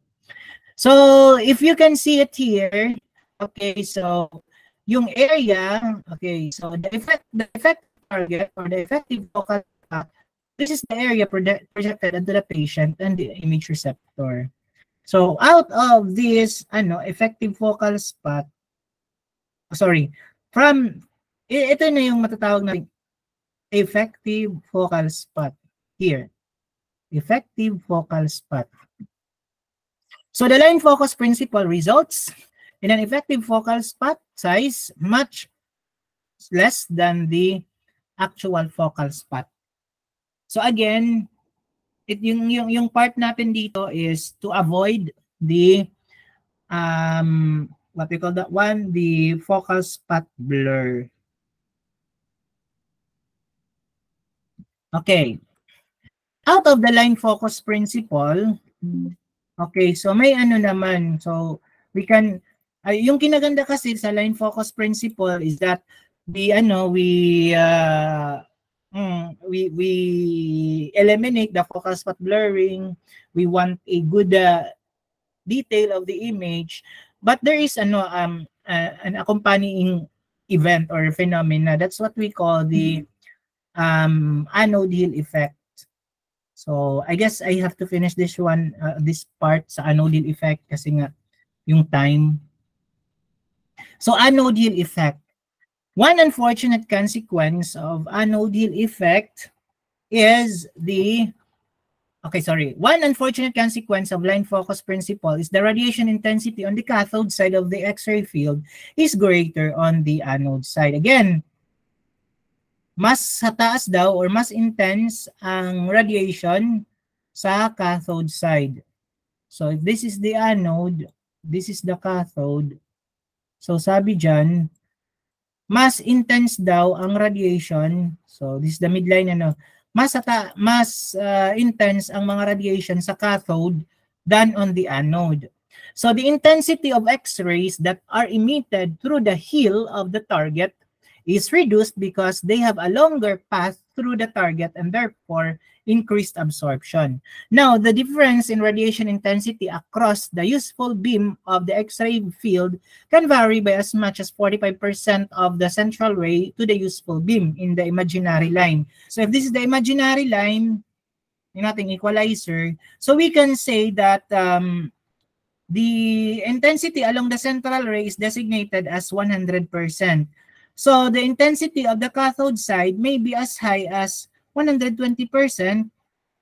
So, if you can see it here, okay, so, yung area, okay, so the effective target or the effective focal spot, this is the area projected onto the patient and the image receptor. So, out of this, effective focal spot, ito na yung matatawag na effective focal spot here. Effective focal spot. So the line focus principle results in an effective focal spot size much less than the actual focal spot. So again, yung part natin dito is to avoid the what we call that one, the focal spot blur. Okay. Out of the line focus principle, okay, so may naman. So, we can, yung kinaganda kasi sa line focus principle is that we eliminate the focal spot blurring. We want a good detail of the image. But there is an accompanying event or phenomena. That's what we call the anode Hill effect. So, I guess I have to finish this one, this part sa anode Hill effect kasi nga yung time. So, anode Hill effect. One unfortunate consequence of anode Hill effect is one unfortunate consequence of line focus principle is the radiation intensity on the cathode side of the X-ray field is greater on the anode side. Again, mas sa taas daw or mas intense ang radiation sa cathode side. So if this is the anode, this is the cathode. So sabi dyan, mas intense daw ang radiation. So this is the midline, mas intense ang mga radiation sa cathode than on the anode. So the intensity of X-rays that are emitted through the heel of the target is reduced because they have a longer path through the target and therefore increased absorption. Now, the difference in radiation intensity across the useful beam of the X-ray field can vary by as much as 45% of the central ray to the useful beam in the imaginary line. So if this is the imaginary line, yung ating equalizer, so we can say that the intensity along the central ray is designated as 100%. So the intensity of the cathode side may be as high as 120%,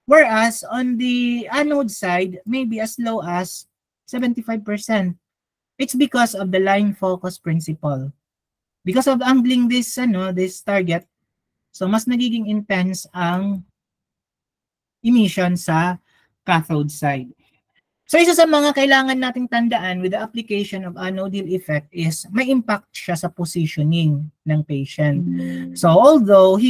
whereas on the anode side may be as low as 75%. It's because of the line focus principle. Because of angling this target, so mas nagiging intense ang emission sa cathode side. So isa sa mga kailangan nating tandaan with the application of anode Hill effect is may impact siya sa positioning ng patient. So although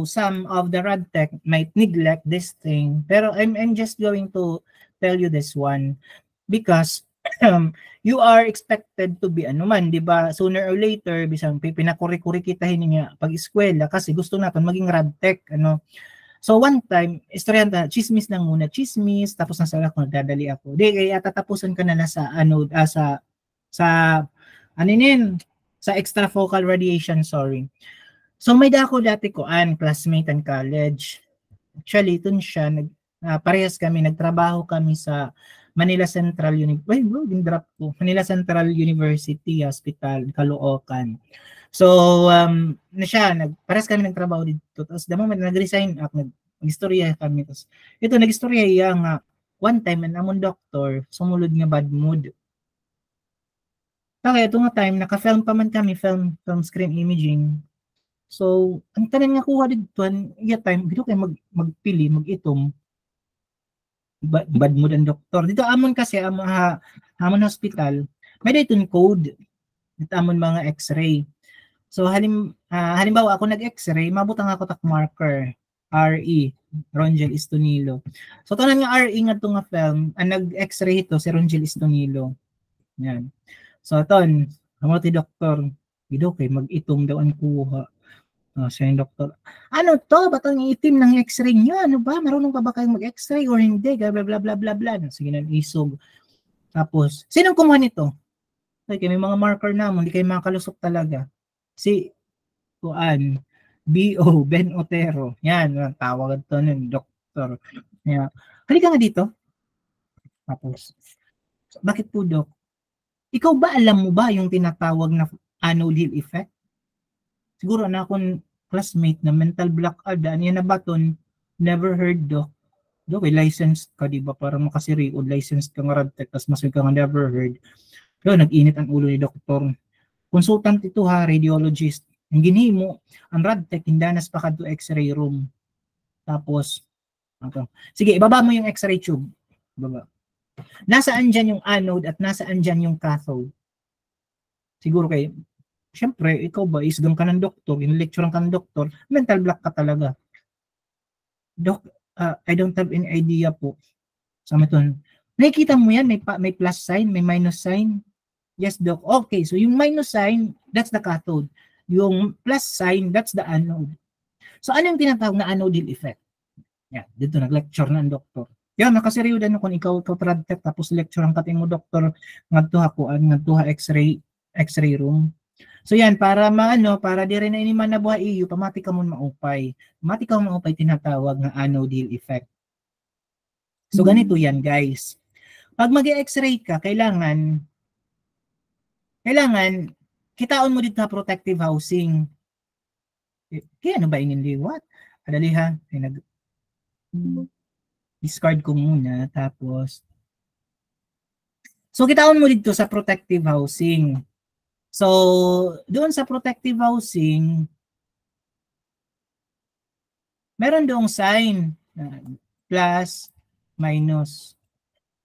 some of the rad tech might neglect this thing, pero I'm just going to tell you this one because you are expected to be di ba? Sooner or later, bisang pinakuri-kuri kita niya pag eskwela kasi gusto natin maging rad tech, So one time, istorya chismis lang muna, tapos nasa ako, nagdadali ako. Kaya tatapusan ko na lang sa sa extrafocal radiation, sorry. So may dako dati ko classmate in college. Actually, ito siya, parehas kami, nagtrabaho kami sa Manila Central Manila Central University Hospital, Caloocan. So, parehas kami nagtrabaho dito. Tapos, the moment nag-resign ako, nag-istorya kami. Tapos, nag-istorya nga, one time, among doktor, sumulod nga bad mood. Kaya ito nga time, naka-film pa man kami, film screen imaging. So, ang tanan nga kuha dito, time, dito kayo magpili, mag-itom. Bad mood ang doktor. Dito amon kasi, amon hospital, may dito code. Dito amon mga x-ray. So halimbawa ako nag-x-ray, mabutang ako tak marker RE, Ronjel Estonilo. So tanan nga RE nga to nga film, ang nag-x-ray ito si Ronjel Estonilo. Yan. So ton, amo ti doktor, gido kay mag-itom daw ang kuha. Siya yung doktor. Ano to? Ba't ang itim ng x-ray niyo? Ano ba? Marunong ka ba kayong mag-x-ray or hindi? Bla bla bla bla bla. Sige na isog. Tapos, sinong kumuha nito? Okay, may mga marker na mo, hindi kayo makalusok talaga. Si B.O. Ben Otero. Yan, tawag ito ng doktor. Yan. Halika nga dito. Tapos, bakit po, Dok? Ikaw ba, alam mo ba yung tinatawag na anode Hill effect? Siguro na akong classmate na mental blockade, yan na baton, never heard, Dok. Dok, licensed ka, di ba? Parang makasiriod, licensed ka nga radtech, tapos masig ka nga never heard. Pero nag-init ang ulo ni doktor. Consultant ito radiologist. Ang ginhimo, ang radtech, hindanas pa ka to x-ray room. Tapos, sige, ibaba mo yung x-ray tube. Ibaba. Nasaan dyan yung anode at nasaan dyan yung cathode? Siguro kayo, syempre, ikaw ba, isgang ka ng doktor, in-lecturean ka ng doktor, mental block ka talaga. Doc, I don't have any idea po. Sabi ito, nakikita mo yan, may plus sign, may minus sign. Yes, Doc. Okay, so yung minus sign, that's the cathode. Yung plus sign, that's the anode. So ano yung tinatawag na anode Hill effect? Yan, dito nag-lecture na ang doktor. Yan, nakaseriyo din kung ikaw radtech tapos lecture ang kating mo doktor ngadtuha x-ray room. So yan, para para di rin na iniman na buhay iyo, pamati ka mo maupay. Pamati ka mo maupay tinatawag na anode Hill effect. So ganito yan, guys. Pag mag-x-ray ka, kailangan kailangan kitaon mo dito protective housing. Kaya ano ba iniliwat? Adali ha, ay discard ko muna tapos so kitaon mo dito sa protective housing. So doon sa protective housing meron doong sign plus minus.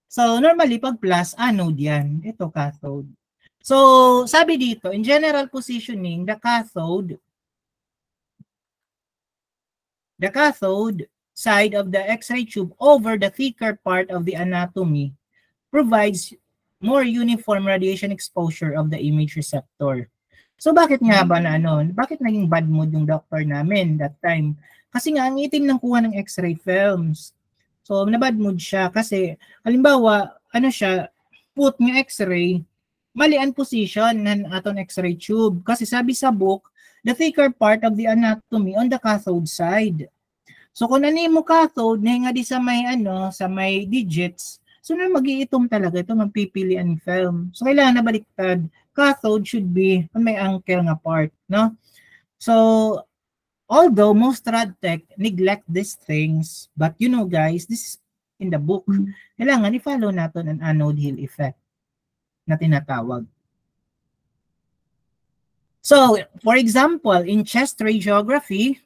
So normally pag plus anode yan, ito cathode. So sabi dito in general positioning the cathode side of the X-ray tube over the thicker part of the anatomy provides more uniform radiation exposure of the image receptor. So bakit nga ba na ano? Bakit naging bad mood yung doctor namin that time? Kasi nga ang itim ng kuha ng X-ray films. So na-bad mood siya kasi halimbawa, ano siya, put ng X-ray, mali ang position ng aton X-ray tube. Kasi sabi sa book, the thicker part of the anatomy on the cathode side. So kung ano mo cathode, na nga di sa may ano, sa may digits, so na mag-iitom talaga ito, magpipili ang film. So kailangan na baliktad. Cathode should be on may uncle nga part, no? So although most radtech neglect these things, but you know guys, this is in the book. Kailangan i-follow natin ang anode Hill effect na tinatawag. So, for example, in chest radiography,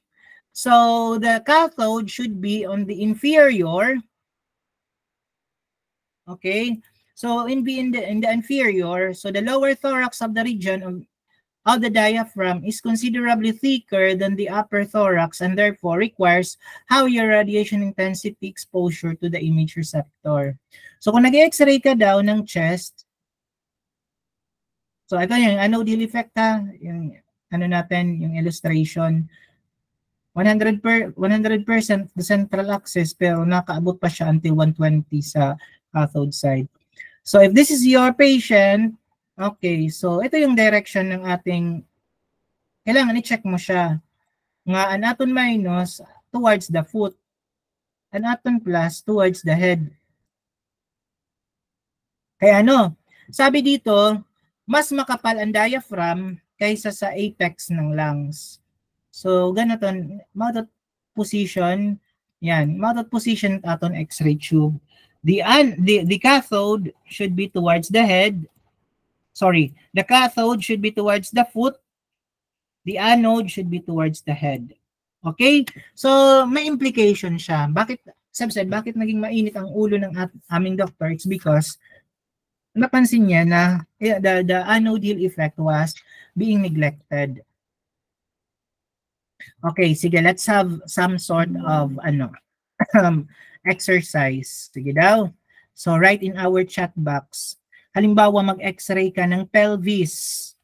so the cathode should be on the inferior. Okay, so in the inferior, so the lower thorax of the region of the diaphragm is considerably thicker than the upper thorax and therefore requires higher radiation intensity exposure to the image receptor. So kung nag-X-ray ka daw ng chest, so ito yung anode Hill effect ha, yung ano natin, yung illustration. 100% the central axis pero nakaabot pa siya until 120 sa cathode side. So if this is your patient, okay, so ito yung direction ng ating, kailangan i-check mo siya. Nga an aton minus towards the foot, an aton plus towards the head. Kaya ano, sabi dito, mas makapal ang diaphragm kaysa sa apex ng lungs. So, ganaton, mounted position, yan, mounted position aton X-ray tube. The cathode should be towards the head. Sorry, the cathode should be towards the foot. The anode should be towards the head. Okay? So, may implication siya. Bakit, said, bakit naging mainit ang ulo ng aming doctor? It's because napansin niya na the anode Hill effect was being neglected. Okay, sige, let's have some sort of exercise. Sige daw. So, write in our chat box. Halimbawa, mag-x-ray ka ng pelvis.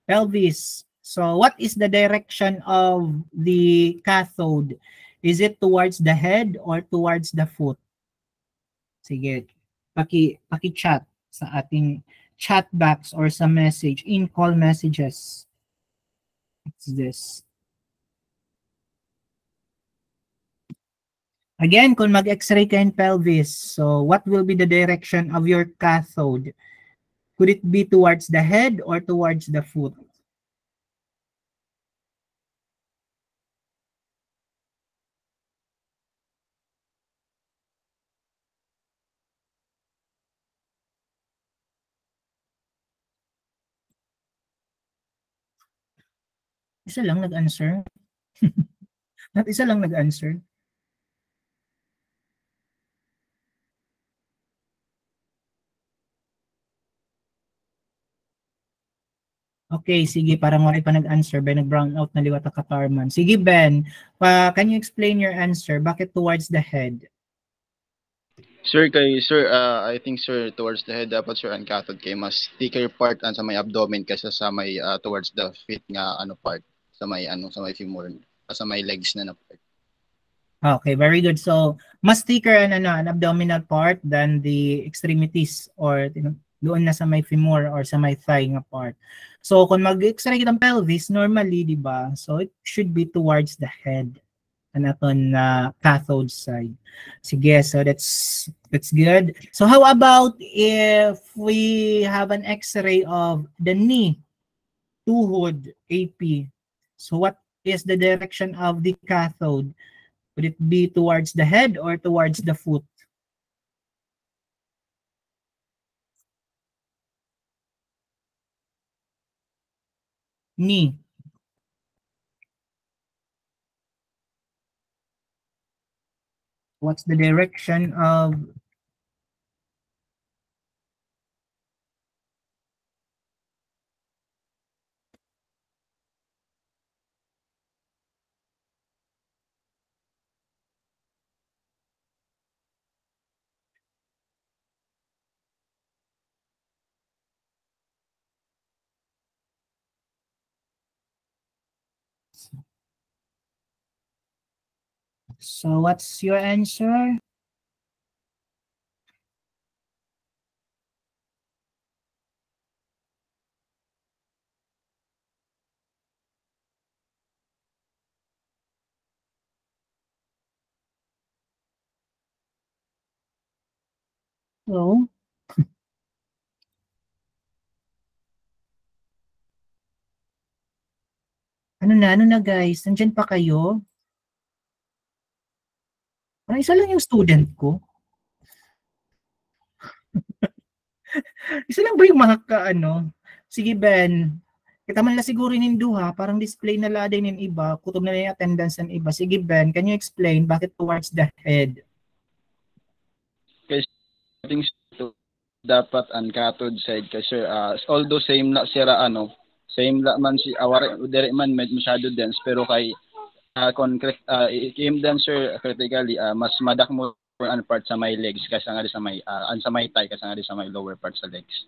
Pelvis. So, what is the direction of the cathode? Is it towards the head or towards the foot? Sige, paki-chat sa ating chat box or sa message, in call messages. What's this? Again, kung mag-x-ray ka in pelvis, so what will be the direction of your cathode? Could it be towards the head or towards the foot? Isa lang nag-answer. Not isa lang nag-answer. Okay, sige, parang wala pa nag-answer. Ben, nag-brown out na liwat ka Katarman. Sige, Ben, can you explain your answer? Bakit towards the head? Sir, I think sir, towards the head dapat sir ang cathode kay mas thicker part sa may abdomen kaysa sa may towards the feet nga part sa may femur sa may legs na part. Okay, very good. So, mas thicker an abdominal part than the extremities or doon na sa may femur or sa may thigh nga part. So, kung mag-x-ray ng pelvis, normally, di ba? So, it should be towards the head. ang aton na cathode side. Sige, so that's good. So how about if we have an X-ray of the knee, tuhod, AP? So what is the direction of the cathode? Would it be towards the head or towards the foot? Knee. What's the direction of So what's your answer? So, ano na guys? Nandyan pa kayo? Parang isa lang yung student ko. Isa lang ba yung mga ka-ano? Sige Ben, kita man lang siguro yung duha, parang display na la din yung iba, kutob na yung attendance ng iba. Sige Ben, can you explain bakit towards the head? Kasi I think dapat ang cathode side kasi although same na sira same la man si aware dire man masyado dense pero kay concrete i-aim dan sir critically mas madak mo ang part sa my legs kasi nga sa may sa may thigh kasi nga sa may lower part sa legs.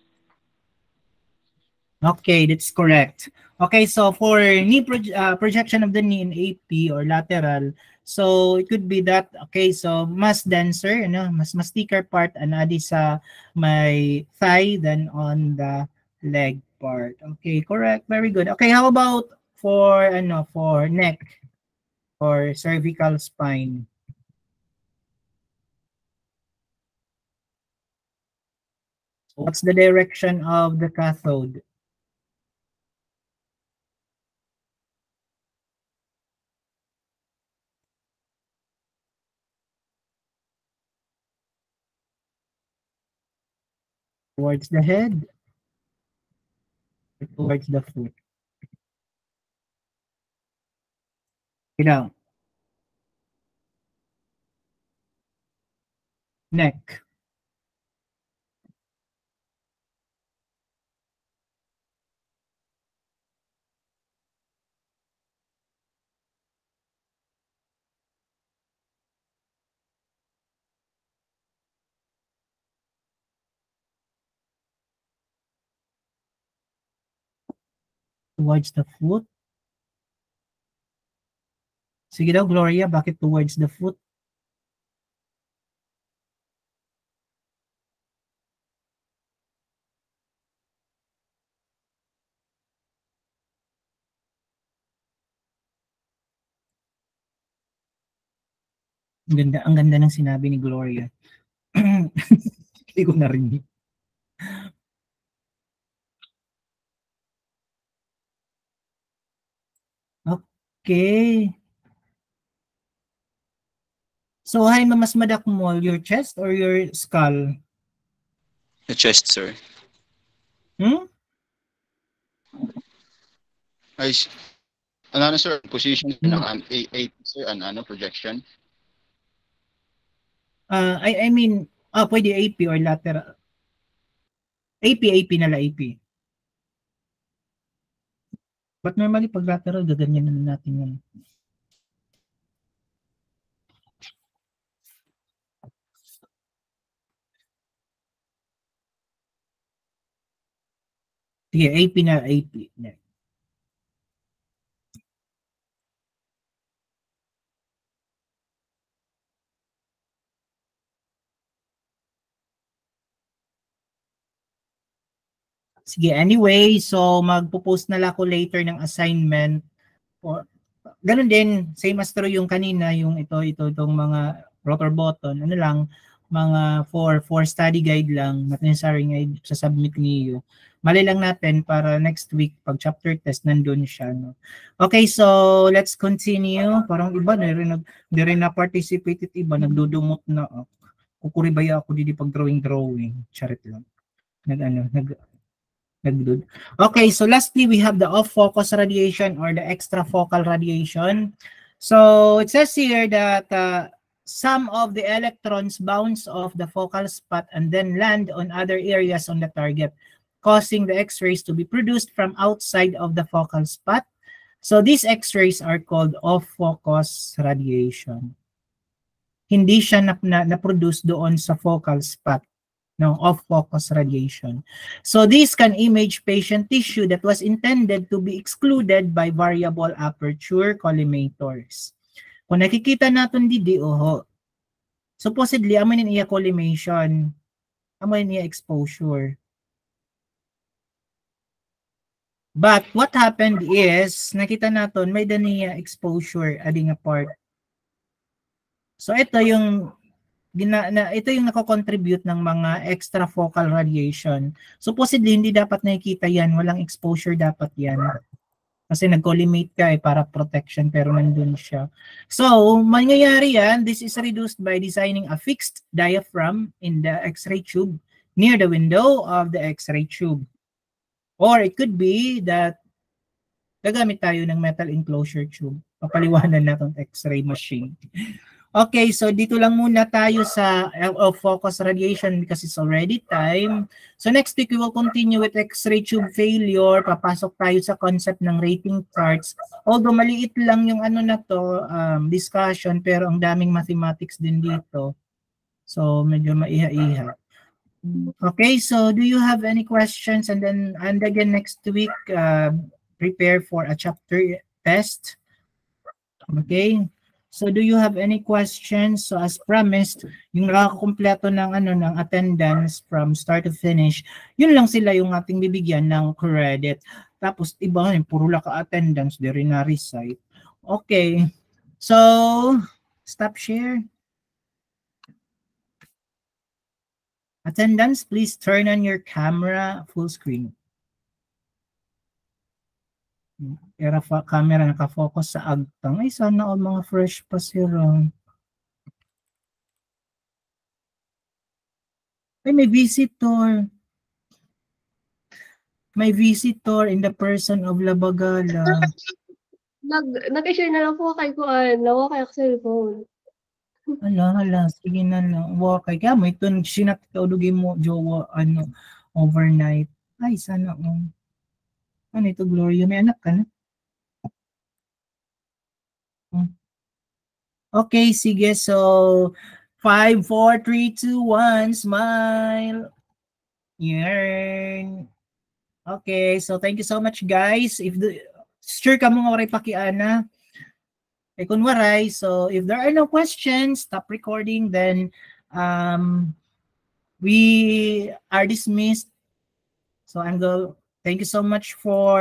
Okay, that's correct. Okay, so for knee projection of the knee in AP or lateral, so it could be that, okay, so mas denser, mas thicker part anadi sa may thigh than on the leg part. Okay, correct. Very good. Okay, how about for for neck or cervical spine? What's the direction of the cathode? Towards the head or towards the foot? Neck. Towards the foot? Sige daw, Gloria, bakit towards the foot? Ang ganda ng sinabi ni Gloria. Hindi ko narinig. Okay. So, hay mas madakmol, your chest or your skull? The chest, sir. Ay, ano sir, position ng 8 sir, projection? I mean, pwede AP or lateral. AP nala AP. But normally, pag lateral, gaganyan na natin yan. Sige, AP na AP. Sige, anyway, so magpo-post na lang ako later ng assignment ganun din, same as through yung kanina, yung itong mga rotor button, ano lang, mga for study guide lang, not necessary nga sa submit niyo. Mali lang natin para next week, pag chapter test, nandun siya. No? Okay, so let's continue. Parang iba, di rin na-participate iba, nagdudumot na. Kukuribaya ako dito pag drawing. Charit lang. Nagdud. Okay, so lastly, we have the off-focus radiation or the extrafocal radiation. So it says here that some of the electrons bounce off the focal spot and then land on other areas on the target, causing the X-rays to be produced from outside of the focal spot. So these X-rays are called off-focus radiation. Hindi siya na-produce doon sa focal spot. No, off-focus radiation. So this can image patient tissue that was intended to be excluded by variable aperture collimators. Kung nakikita natin didi, supposedly, amo niya collimation, amo niya exposure. But what happened is, nakita natin, may daniya exposure, adding a part. So ito yung ito yung nako-contribute ng mga extrafocal radiation. Supposedly, hindi dapat nakikita yan. Walang exposure dapat yan. Kasi nag-collimate ka para protection pero nandun siya. So, mangyayari yan, this is reduced by designing a fixed diaphragm in the X-ray tube near the window of the X-ray tube. Or it could be that gagamit tayo ng metal enclosure tube. Papaliwanan natin X-ray machine. Okay, so dito lang muna tayo sa focus radiation because it's already time. So next week, we will continue with X-ray tube failure. Papasok tayo sa concept ng rating charts. Although maliit lang yung ano na to, discussion, pero ang daming mathematics din dito. So medyo maiha-iha. Okay, so do you have any questions? And again next week, prepare for a chapter test. Okay. So do you have any questions? So as promised, yung nakakakumpleto ng attendance from start to finish, yun lang sila yung ating bibigyan ng credit. Tapos iba puro lang ka-attendance, di rin na-recite. Okay. So stop share. Attendance, please turn on your camera full screen. Camera naka-focus sa agtang. Ay, sana all mga fresh pa sila. Ay, may visitor. May visitor in the person of Labagala. Nag-share na lang po kay Kuan. Lawa kay cellphone. Hala. Sige na lang. Wakay ka mo. Ito, sinat ka ulugin mo, jowa, overnight. Ay, sana. Ano ito, Gloria? May anak ka na? Okay, sige. So, 5, 4, 3, 2, 1, smile. Yan. Okay, so thank you so much, guys. Sure ka mo nga waray pakiana. Kung waray, so if there are no questions, stop recording, then we are dismissed. So thank you so much for